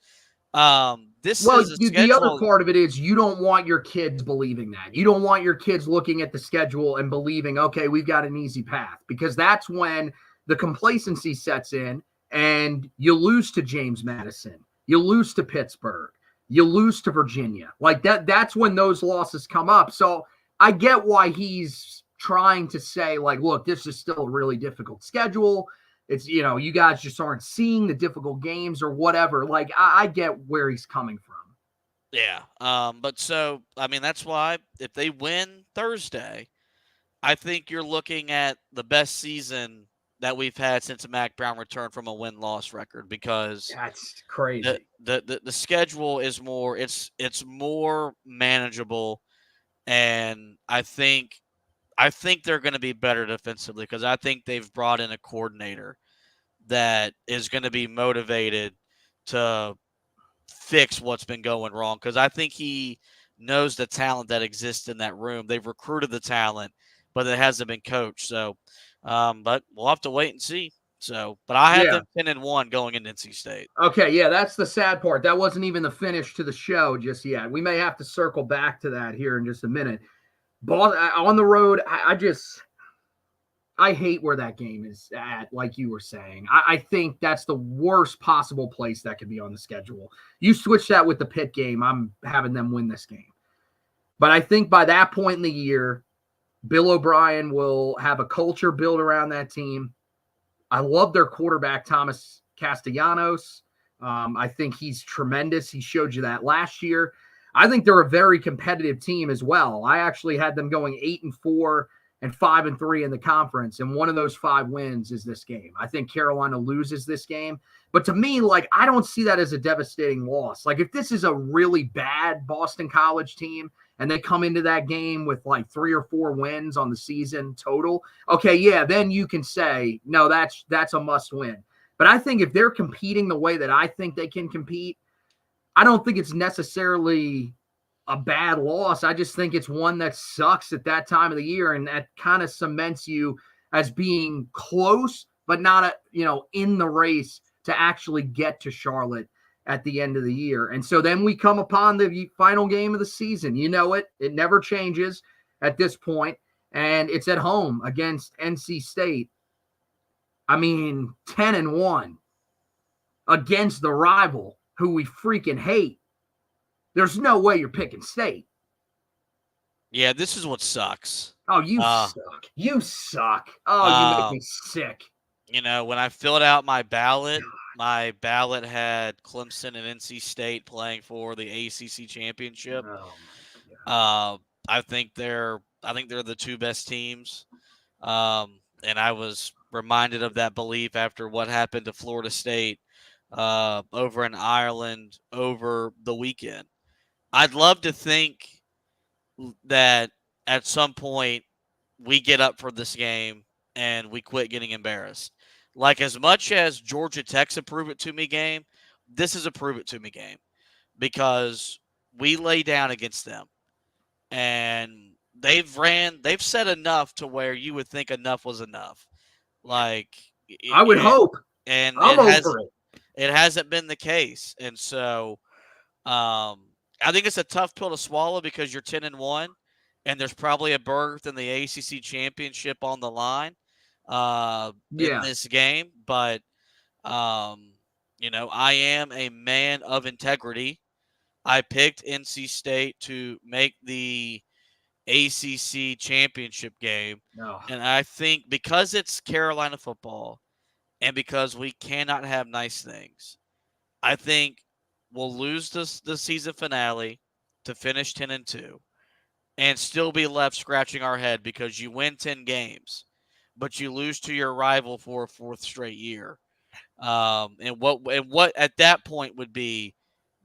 this is a schedule. The other part of it is you don't want your kids believing that. You don't want your kids looking at the schedule and believing, okay, we've got an easy path, because that's when the complacency sets in and you lose to James Madison, you lose to Pittsburgh, you lose to Virginia. Like that's when those losses come up. So I get why he's trying to say, like, look, this is still a really difficult schedule. It's, you guys just aren't seeing the difficult games or whatever. Like, I get where he's coming from. Yeah. But so, I mean, that's why if they win Thursday, I think you're looking at the best season that we've had since Mac Brown returned from a win-loss record, because that's crazy. The schedule is more, it's more manageable. And I think they're going to be better defensively, because I think they've brought in a coordinator that is going to be motivated to fix what's been going wrong, because I think he knows the talent that exists in that room. They've recruited the talent, but it hasn't been coached. So, but we'll have to wait and see. So, but I have them 10-1 going into NC State. Okay, yeah, that's the sad part. That wasn't even the finish to the show just yet. We may have to circle back to that here in just a minute. On the road, I hate where that game is at, like you were saying. I think that's the worst possible place that could be on the schedule. You switch that with the Pitt game, I'm having them win this game. But I think by that point in the year, Bill O'Brien will have a culture built around that team. I love their quarterback, Thomas Castellanos. I think he's tremendous. He showed you that last year. I think they're a very competitive team as well. I actually had them going 8-4 and 5-3 in the conference, and one of those 5 wins is this game. I think Carolina loses this game, but to me, like, I don't see that as a devastating loss. Like, if this is a really bad Boston College team and they come into that game with like 3 or 4 wins on the season total, okay, yeah, then you can say, no, that's a must win. But I think if they're competing the way that I think they can compete, I don't think it's necessarily a bad loss. I just think it's one that sucks at that time of the year, and that kind of cements you as being close, but not in the race to actually get to Charlotte at the end of the year. And so then we come upon the final game of the season. You know it never changes at this point, and it's at home against NC State. I mean, 10-1 against the rival who we freaking hate. There's no way you're picking State. Yeah, this is what sucks. Oh, you suck. You suck. Oh, you make me sick. When I filled out my ballot had Clemson and NC State playing for the ACC championship. Oh, I think they're the 2 best teams. And I was reminded of that belief after what happened to Florida State over in Ireland over the weekend. I'd love to think that at some point we get up for this game and we quit getting embarrassed. Like, as much as Georgia Tech's a prove it to me game, this is a prove it to me game, because we lay down against them, and they've said enough to where you would think enough was enough. Like I would hope. and I'm over it. It hasn't been the case, and so I think it's a tough pill to swallow because you're 10-1, and there's probably a berth in the ACC championship on the line in this game. But you know, I am a man of integrity. I picked NC State to make the ACC championship game, and I think because it's Carolina football, and because we cannot have nice things, I think we'll lose the season finale to finish 10-2 and still be left scratching our head because you win 10 games, but you lose to your rival for a fourth straight year. And what at that point would be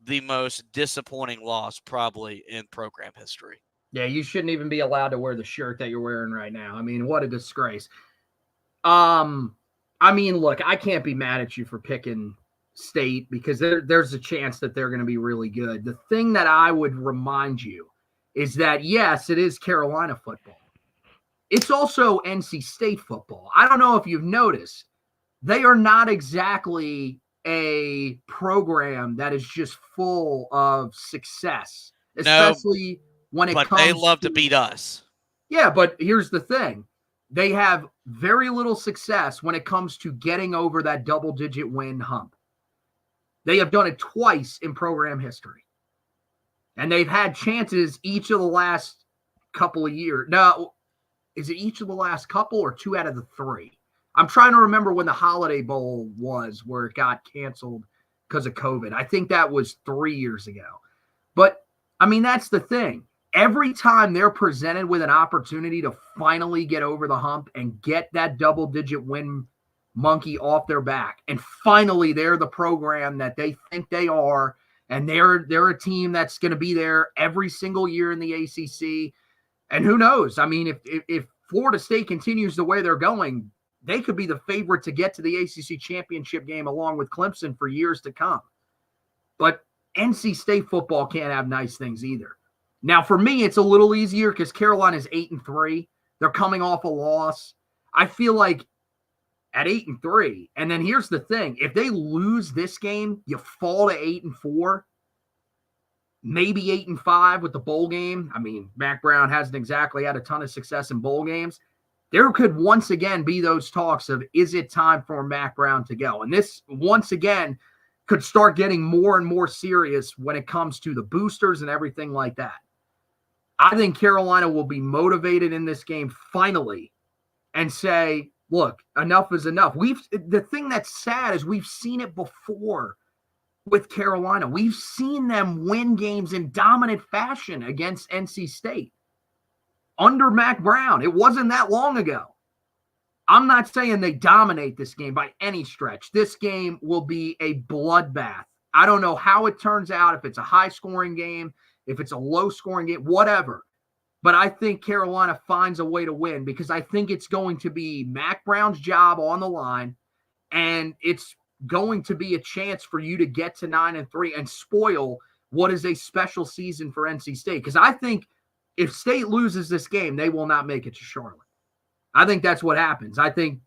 the most disappointing loss probably in program history. Yeah, you shouldn't even be allowed to wear the shirt that you're wearing right now. I mean, what a disgrace. I mean, look, I can't be mad at you for picking State because there's a chance that they're going to be really good. The thing that I would remind you is that, yes, it is Carolina football. It's also NC State football. I don't know if you've noticed, they are not exactly a program that is just full of success, especially when it comes to – But they love to beat us. Yeah, but here's the thing. They have very little success when it comes to getting over that double-digit win hump. They have done it twice in program history. And they've had chances each of the last couple of years. Now, is it each of the last couple or 2 out of the 3? I'm trying to remember when the Holiday Bowl was where it got canceled because of COVID. I think that was 3 years ago. But, I mean, that's the thing. Every time they're presented with an opportunity to finally get over the hump and get that double-digit win monkey off their back, and finally they're the program that they think they are, and they're a team that's going to be there every single year in the ACC. And who knows? I mean, if Florida State continues the way they're going, they could be the favorite to get to the ACC championship game along with Clemson for years to come. But NC State football can't have nice things either. Now, for me, it's a little easier because Carolina's 8-3. They're coming off a loss. I feel like at 8-3, and then here's the thing: if they lose this game, you fall to 8-4, maybe 8-5 with the bowl game. I mean, Mac Brown hasn't exactly had a ton of success in bowl games. There could once again be those talks of, is it time for Mac Brown to go? And this, once again, could start getting more and more serious when it comes to the boosters and everything like that. I think Carolina will be motivated in this game finally and say, look, enough is enough. The thing that's sad is we've seen it before with Carolina. We've seen them win games in dominant fashion against NC State under Mac Brown. It wasn't that long ago. I'm not saying they dominate this game by any stretch. This game will be a bloodbath. I don't know how it turns out, if it's a high-scoring game, if it's a low-scoring game, whatever. But I think Carolina finds a way to win because I think it's going to be Mac Brown's job on the line, and it's going to be a chance for you to get to 9-3 and spoil what is a special season for NC State. Because I think if State loses this game, they will not make it to Charlotte. I think that's what happens. I think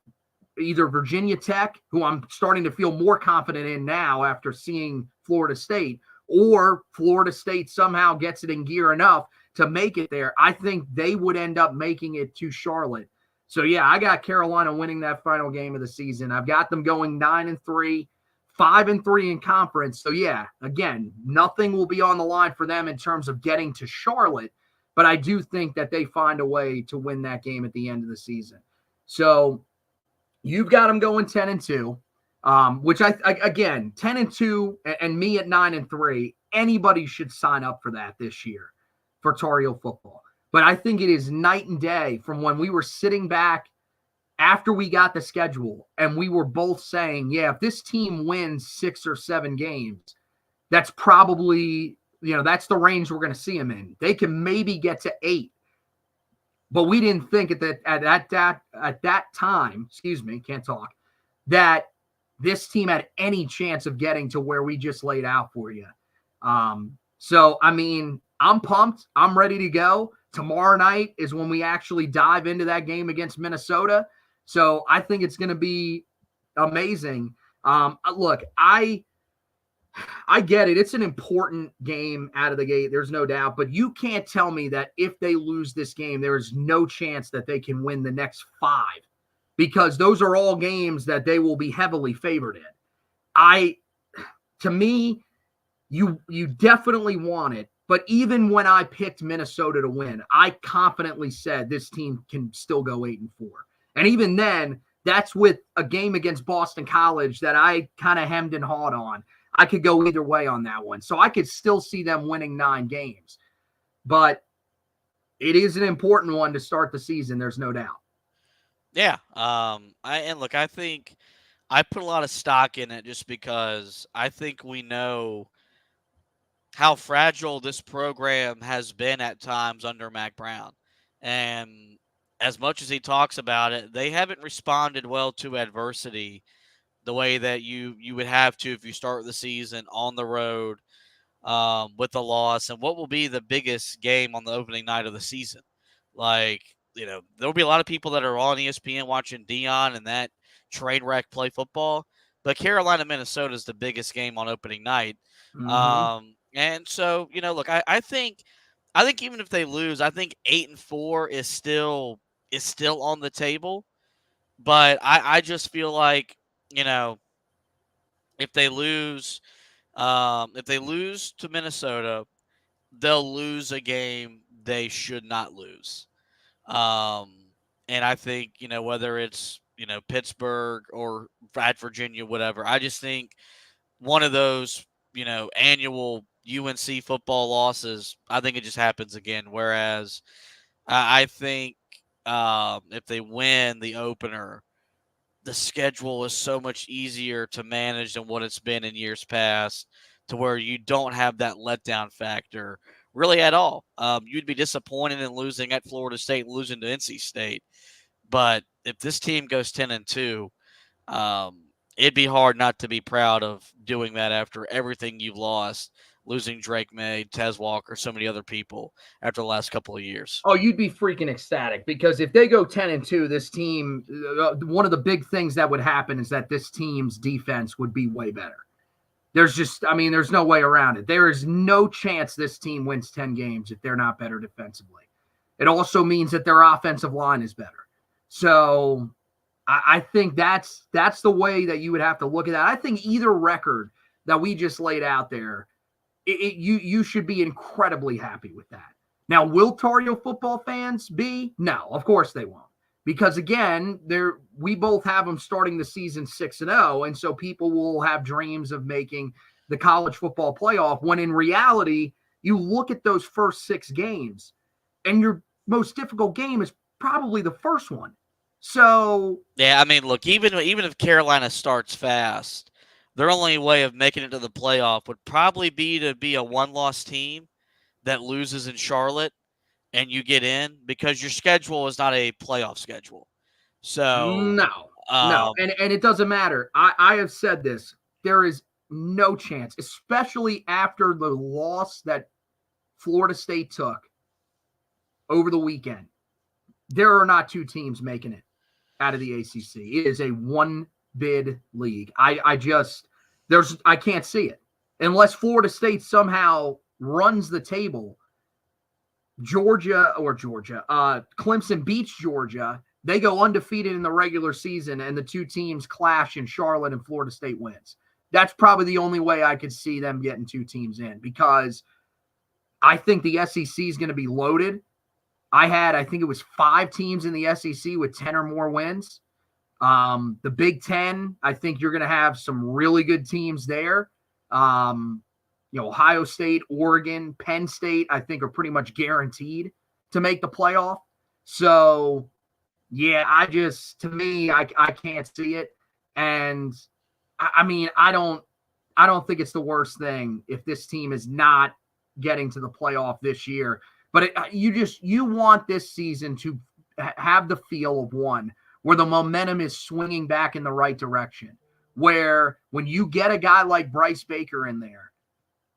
either Virginia Tech, who I'm starting to feel more confident in now after seeing Florida State, or Florida State somehow gets it in gear enough to make it there. I think they would end up making it to Charlotte. So, yeah, I got Carolina winning that final game of the season. I've got them going 9-3, 5-3 in conference. So, yeah, again, nothing will be on the line for them in terms of getting to Charlotte. But I do think that they find a way to win that game at the end of the season. So you've got them going 10-2, which I again, 10-2 and me at 9-3, anybody should sign up for that this year for Tar Heel football. But I think it is night and day from when we were sitting back after we got the schedule and we were both saying, yeah, if this team wins 6 or 7 games, that's probably, that's the range we're going to see them in. They can maybe get to 8. But we didn't think at that time, that this team had any chance of getting to where we just laid out for you. So, I mean, I'm pumped. I'm ready to go. Tomorrow night is when we actually dive into that game against Minnesota. So I think it's going to be amazing. Look, I get it. It's an important game out of the gate. There's no doubt. But you can't tell me that if they lose this game, there is no chance that they can win the next 5, because those are all games that they will be heavily favored in. To me, you definitely want it. But even when I picked Minnesota to win, I confidently said this team can still go 8-4. And even then, that's with a game against Boston College that I kind of hemmed and hawed on. I could go either way on that one. So I could still see them winning 9 games. But it is an important one to start the season, there's no doubt. Yeah. I think I put a lot of stock in it just because I think we know how fragile this program has been at times under Mack Brown. And as much as he talks about it, they haven't responded well to adversity the way that you would have to if you start the season on the road with a loss. And what will be the biggest game on the opening night of the season? Like, there'll be a lot of people that are on ESPN watching Dion and that train wreck play football. But Carolina, Minnesota is the biggest game on opening night. Mm-hmm. And so, look, I think even if they lose, I think 8-4 is still on the table. But I just feel like, if they lose to Minnesota, they'll lose a game they should not lose. And I think, whether it's, Pittsburgh or at Virginia, whatever, I just think one of those, annual UNC football losses, I think it just happens again. Whereas I think if they win the opener, the schedule is so much easier to manage than what it's been in years past, to where you don't have that letdown factor really at all. You'd be disappointed in losing at Florida State, losing to NC State. But if this team goes 10-2, it'd be hard not to be proud of doing that after everything you've lost, losing Drake May, Tez Walker, so many other people after the last couple of years. Oh, you'd be freaking ecstatic, because if they go 10-2, this team, one of the big things that would happen is that this team's defense would be way better. There's no way around it. There is no chance this team wins 10 games if they're not better defensively. It also means that their offensive line is better. So I think that's the way that you would have to look at that. I think either record that we just laid out there, you should be incredibly happy with that. Now, will Tar Heel football fans be? No, of course they won't. Because again, we both have them starting the season 6-0, and so people will have dreams of making the college football playoff, when in reality, you look at those first 6 games, and your most difficult game is probably the first one. So yeah, look, even if Carolina starts fast, their only way of making it to the playoff would probably be to be a 1-loss team that loses in Charlotte and you get in, because your schedule is not a playoff schedule. So no. And it doesn't matter. I have said this. There is no chance, especially after the loss that Florida State took over the weekend. There are not 2 teams making it out of the ACC. It is a 1-bid league. I can't see it unless Florida State somehow runs the table. Clemson beats Georgia. They go undefeated in the regular season, and the 2 teams clash in Charlotte, and Florida State wins. That's probably the only way I could see them getting 2 teams in, because I think the SEC is going to be loaded. I think it was 5 teams in the SEC with 10 or more wins. The Big Ten, I think you're going to have some really good teams there. Ohio State, Oregon, Penn State, I think are pretty much guaranteed to make the playoff. So, yeah, I can't see it. And I don't think it's the worst thing if this team is not getting to the playoff this year. But you want this season to have the feel of one where the momentum is swinging back in the right direction, where when you get a guy like Bryce Baker in there,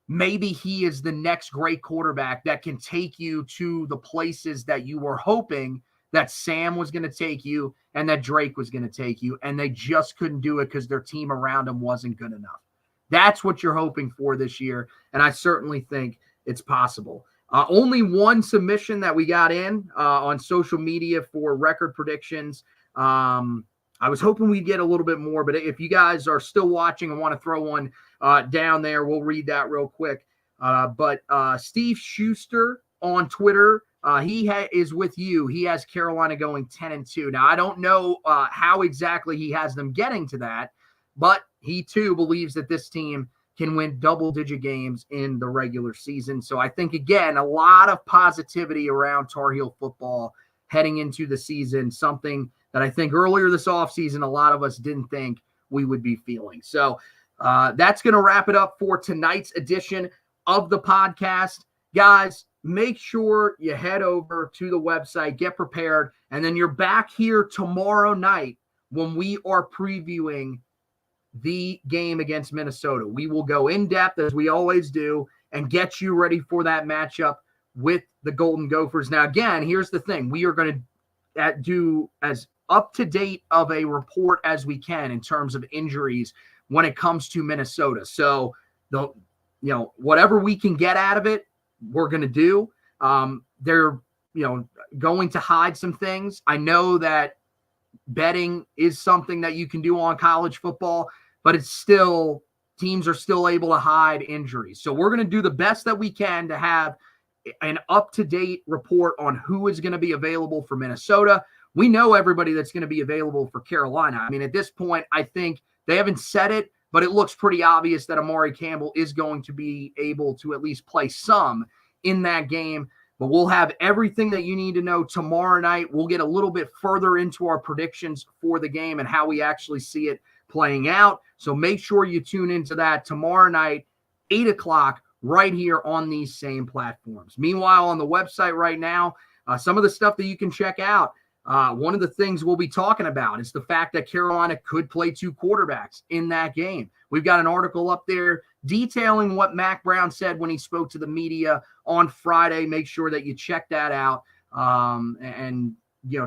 maybe he is the next great quarterback that can take you to the places that you were hoping that Sam was going to take you and that Drake was going to take you, and they just couldn't do it because their team around them wasn't good enough. That's what you're hoping for this year, and I certainly think it's possible. Only one submission that we got in on social media for record predictions. I was hoping we'd get a little bit more, but if you guys are still watching and want to throw one down there, we'll read that real quick. But Steve Schuster on Twitter, he is with you. He has Carolina going 10-2. Now, I don't know how exactly he has them getting to that, but he too believes that this team can win double-digit games in the regular season. So I think, again, a lot of positivity around Tar Heel football heading into the season, something that I think earlier this offseason a lot of us didn't think we would be feeling. So that's going to wrap it up for tonight's edition of the podcast. Guys, make sure you head over to the website, get prepared, and then you're back here tomorrow night when we are previewing the game against Minnesota. We will go in depth as we always do and get you ready for that matchup with the Golden Gophers. Now, again, here's the thing. We are going to do as up-to-date of a report as we can in terms of injuries when it comes to Minnesota. So, whatever we can get out of it, we're going to do. They're, going to hide some things. I know that betting is something that you can do on college football, but it's still, teams are still able to hide injuries. So we're going to do the best that we can to have an up-to-date report on who is going to be available for Minnesota. We know everybody that's going to be available for Carolina. I mean, at this point, I think they haven't said it, but it looks pretty obvious that Amari Campbell is going to be able to at least play some in that game. But we'll have everything that you need to know tomorrow night. We'll get a little bit further into our predictions for the game and how we actually see it playing out. So make sure you tune into that tomorrow night, 8 o'clock, right here on these same platforms. Meanwhile, on the website right now, some of the stuff that you can check out, one of the things we'll be talking about is the fact that Carolina could play two quarterbacks in that game. We've got an article up there detailing what Mack Brown said when he spoke to the media on Friday. Make sure that you check that out and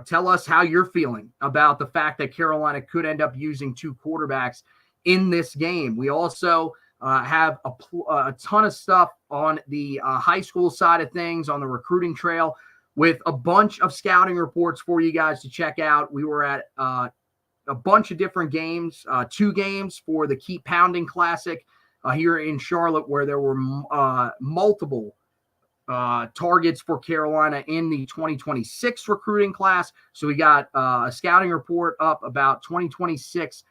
tell us how you're feeling about the fact that Carolina could end up using two quarterbacks in this game. We also have a ton of stuff on the high school side of things, on the recruiting trail, with a bunch of scouting reports for you guys to check out. We were at a bunch of different games, 2 games for the Keep Pounding Classic here in Charlotte, where there were multiple targets for Carolina in the 2026 recruiting class. So we got a scouting report up about 2026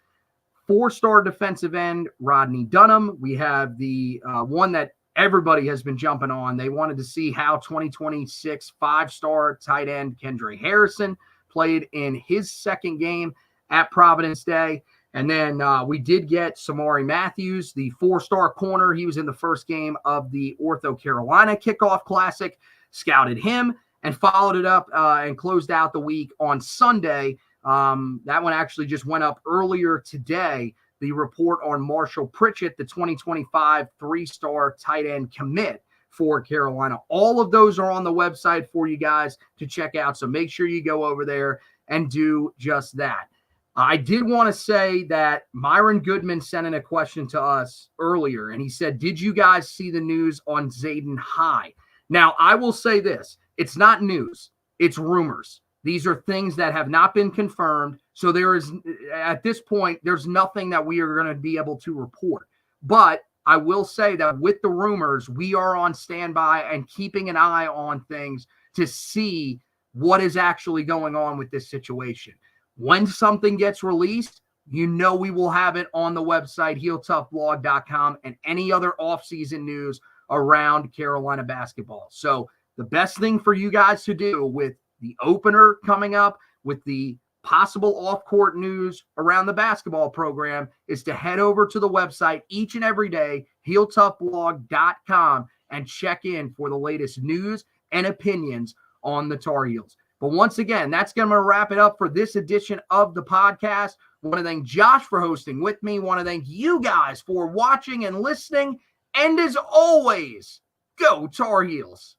4-star defensive end Rodney Dunham. We have the one that everybody has been jumping on. They wanted to see how 2026 5-star tight end Kendra Harrison played in his second game at Providence Day. And then we did get Samari Matthews, the 4-star corner. He was in the first game of the Ortho Carolina Kickoff Classic, scouted him and followed it up and closed out the week on Sunday. That one actually just went up earlier today. The report on Marshall Pritchett, the 2025 3-star tight end commit for Carolina. All of those are on the website for you guys to check out. So make sure you go over there and do just that. I did want to say that Myron Goodman sent in a question to us earlier, and he said, did you guys see the news on Zayden High? Now, I will say this. It's not news. It's rumors. These are things that have not been confirmed. So there is, at this point, there's nothing that we are going to be able to report. But I will say that with the rumors, we are on standby and keeping an eye on things to see what is actually going on with this situation. When something gets released, we will have it on the website, HeelToughBlog.com, and any other offseason news around Carolina basketball. So the best thing for you guys to do with the opener coming up, with the possible off-court news around the basketball program, is to head over to the website each and every day, HeelToughBlog.com, and check in for the latest news and opinions on the Tar Heels. But once again, that's going to wrap it up for this edition of the podcast. I want to thank Josh for hosting with me. I want to thank you guys for watching and listening. And as always, go Tar Heels.